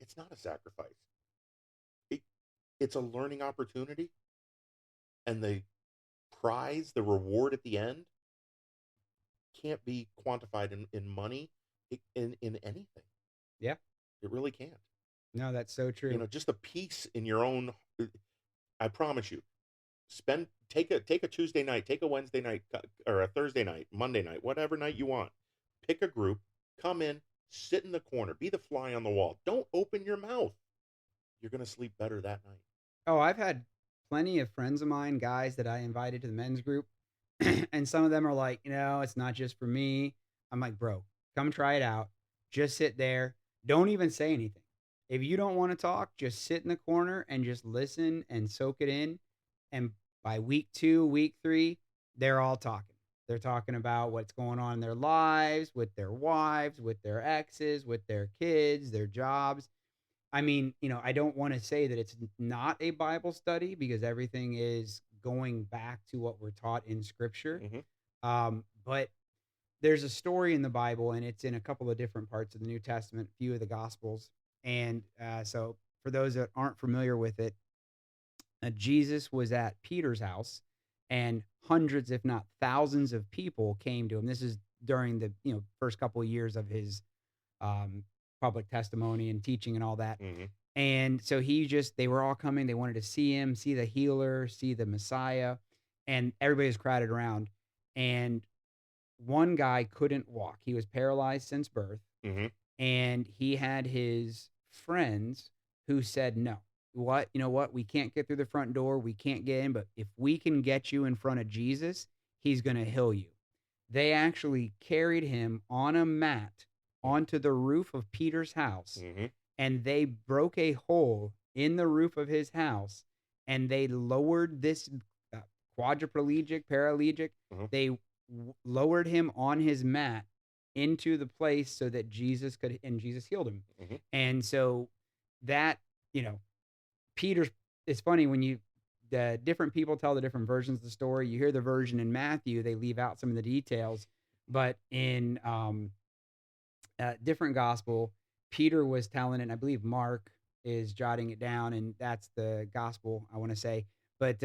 it's not a sacrifice. It's a learning opportunity, and the prize, the reward at the end, can't be quantified in money, in anything. Yeah, it really can't. No, that's so true. Just the peace in your own. I promise you, take a Tuesday night, take a Wednesday night, or a Thursday night, Monday night, whatever night you want. Pick a group, come in, sit in the corner, be the fly on the wall. Don't open your mouth. You're gonna sleep better that night. Oh, I've had plenty of friends of mine, guys that I invited to the men's group, and some of them are like, it's not just for me. I'm like, bro, come try it out. Just sit there. Don't even say anything. If you don't want to talk, just sit in the corner and just listen and soak it in. And by week 2, week 3, they're all talking. They're talking about what's going on in their lives, with their wives, with their exes, with their kids, their jobs. I mean, I don't want to say that it's not a Bible study because everything is going back to what we're taught in Scripture. Mm-hmm. But there's a story in the Bible, and it's in a couple of different parts of the New Testament, a few of the Gospels. And so, for those that aren't familiar with it, Jesus was at Peter's house, and hundreds, if not thousands, of people came to him. This is during the first couple of years of his um, public testimony and teaching and all that. Mm-hmm. And so they were all coming. They wanted to see him, see the healer, see the Messiah, and everybody was crowded around. And one guy couldn't walk. He was paralyzed since birth. Mm-hmm. And he had his friends who said, no, you know what? We can't get through the front door. We can't get in, but if we can get you in front of Jesus, he's going to heal you. They actually carried him on a mat onto the roof of Peter's house, Mm-hmm. and they broke a hole in the roof of his house, and they lowered this quadriplegic, paralytic. Mm-hmm. They lowered him on his mat into the place so that Jesus could, and Jesus healed him. Mm-hmm. And so that, Peter's, it's funny when the different people tell the different versions of the story. You hear the version in Matthew, they leave out some of the details, but in different gospel, Peter was telling it, and I believe Mark is jotting it down, and that's the gospel, I want to say. But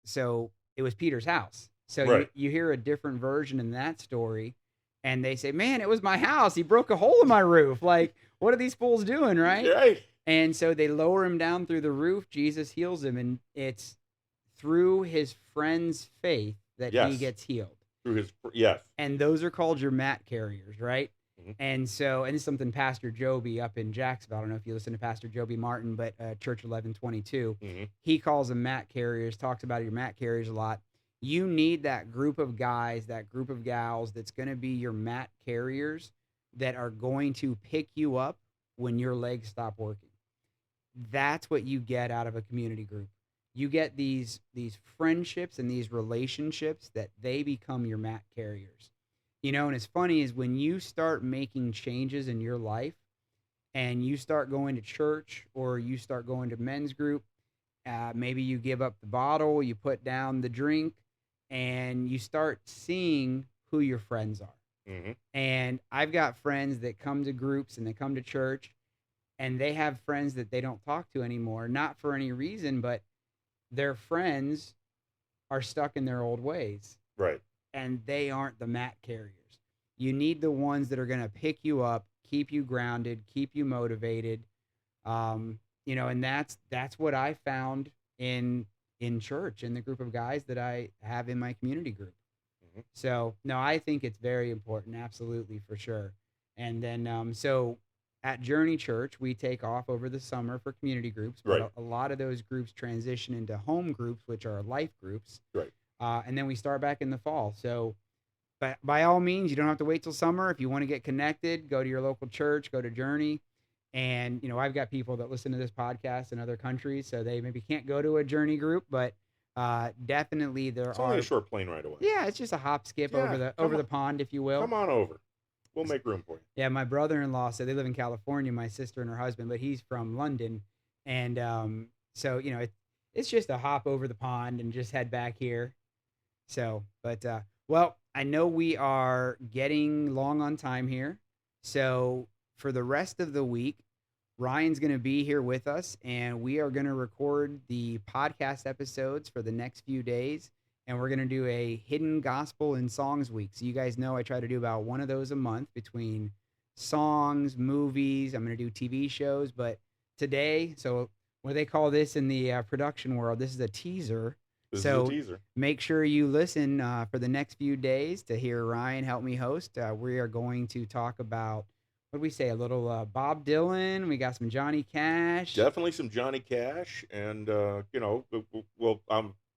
so it was Peter's house. So Right. you hear a different version in that story, and they say, man, it was my house. He broke a hole in my roof. Like, what are these fools doing, right? Right. And so they lower him down through the roof. Jesus heals him, and it's through his friend's faith that he gets healed. Through his, yes. And those are called your mat carriers, right? Mm-hmm. And so, and it's something Pastor Joby up in Jacksonville, I don't know if you listen to Pastor Joby Martin, but Church 1122, Mm-hmm. he calls them mat carriers, talks about your mat carriers a lot. You need that group of guys, that group of gals that's going to be your mat carriers that are going to pick you up when your legs stop working. That's what you get out of a community group. You get these friendships and these relationships that they become your mat carriers. And it's funny is when you start making changes in your life and you start going to church or you start going to men's group, maybe you give up the bottle, you put down the drink, and you start seeing who your friends are. Mm-hmm. And I've got friends that come to groups and they come to church, and they have friends that they don't talk to anymore, not for any reason, but their friends are stuck in their old ways. Right. And they aren't the mat carriers. You need the ones that are going to pick you up, keep you grounded, keep you motivated. And that's what I found in church, in the group of guys that I have in my community group. Mm-hmm. So, no, I think it's very important. Absolutely, for sure. And then, so at Journey Church, we take off over the summer for community groups. But Right. a lot of those groups transition into home groups, which are life groups. Right. And then we start back in the fall. So, but by all means, you don't have to wait till summer. If you want to get connected, go to your local church, go to Journey. And, I've got people that listen to this podcast in other countries, so they maybe can't go to a Journey group, but definitely It's only a short plane ride away. Yeah, it's just a hop skip over the pond, if you will. Come on over. We'll make room for you. Yeah, my brother-in-law, so they live in California, my sister and her husband, but he's from London. And so, it's just a hop over the pond and just head back here. So, but, well, I know we are getting long on time here. So for the rest of the week, Ryan's going to be here with us, and we are going to record the podcast episodes for the next few days. And we're going to do a Hidden Gospel and Songs week. So you guys know I try to do about one of those a month between songs, movies. I'm going to do TV shows. But today, so what do they call this in the production world? This is a teaser. This is a teaser. Make sure you listen for the next few days to hear Ryan help me host. We are going to talk about, what do we say, a little Bob Dylan. We got some Johnny Cash. Definitely some Johnny Cash. And,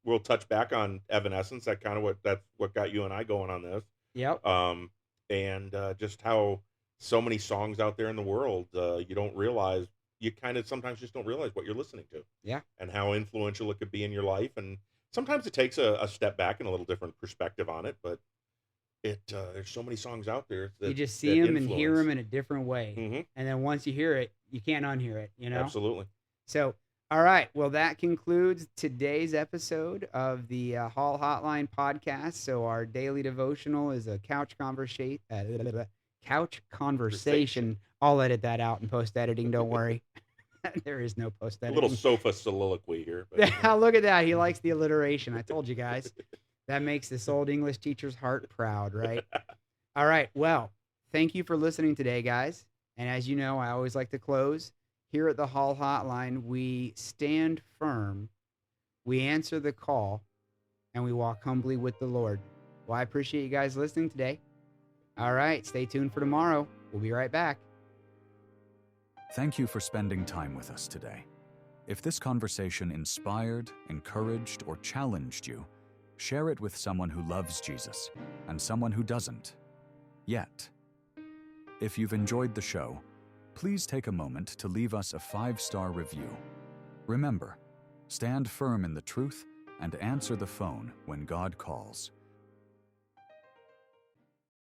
we'll touch back on Evanescence. That's what got you and I going on this. Yep. And just how so many songs out there in the world, you don't realize, you kind of sometimes just don't realize what you're listening to. Yeah. And how influential it could be in your life. And sometimes it takes a step back and a little different perspective on it. But there's so many songs out there that you just see them and hear influence. them in a different way. Mm-hmm. And then once you hear it, you can't unhear it, you know? Absolutely. So, all right. Well, that concludes today's episode of the Hall Hotline podcast. So our daily devotional is a couch conversation. I'll edit that out in post-editing. Don't worry. There is no A post-editing. little sofa soliloquy here. But, Look at that. He likes the alliteration. I told you guys. That makes this old English teacher's heart proud, right? All right. Well, thank you for listening today, guys. And as you know, I always like to close. Here at the Hall Hotline, we stand firm, we answer the call, and we walk humbly with the Lord. Well, I appreciate you guys listening today. All right. Stay tuned for tomorrow. We'll be right back. Thank you for spending time with us today. If this conversation inspired, encouraged, or challenged you, share it with someone who loves Jesus and someone who doesn't yet. If you've enjoyed the show, please take a moment to leave us a 5-star review. Remember, stand firm in the truth and answer the phone when God calls.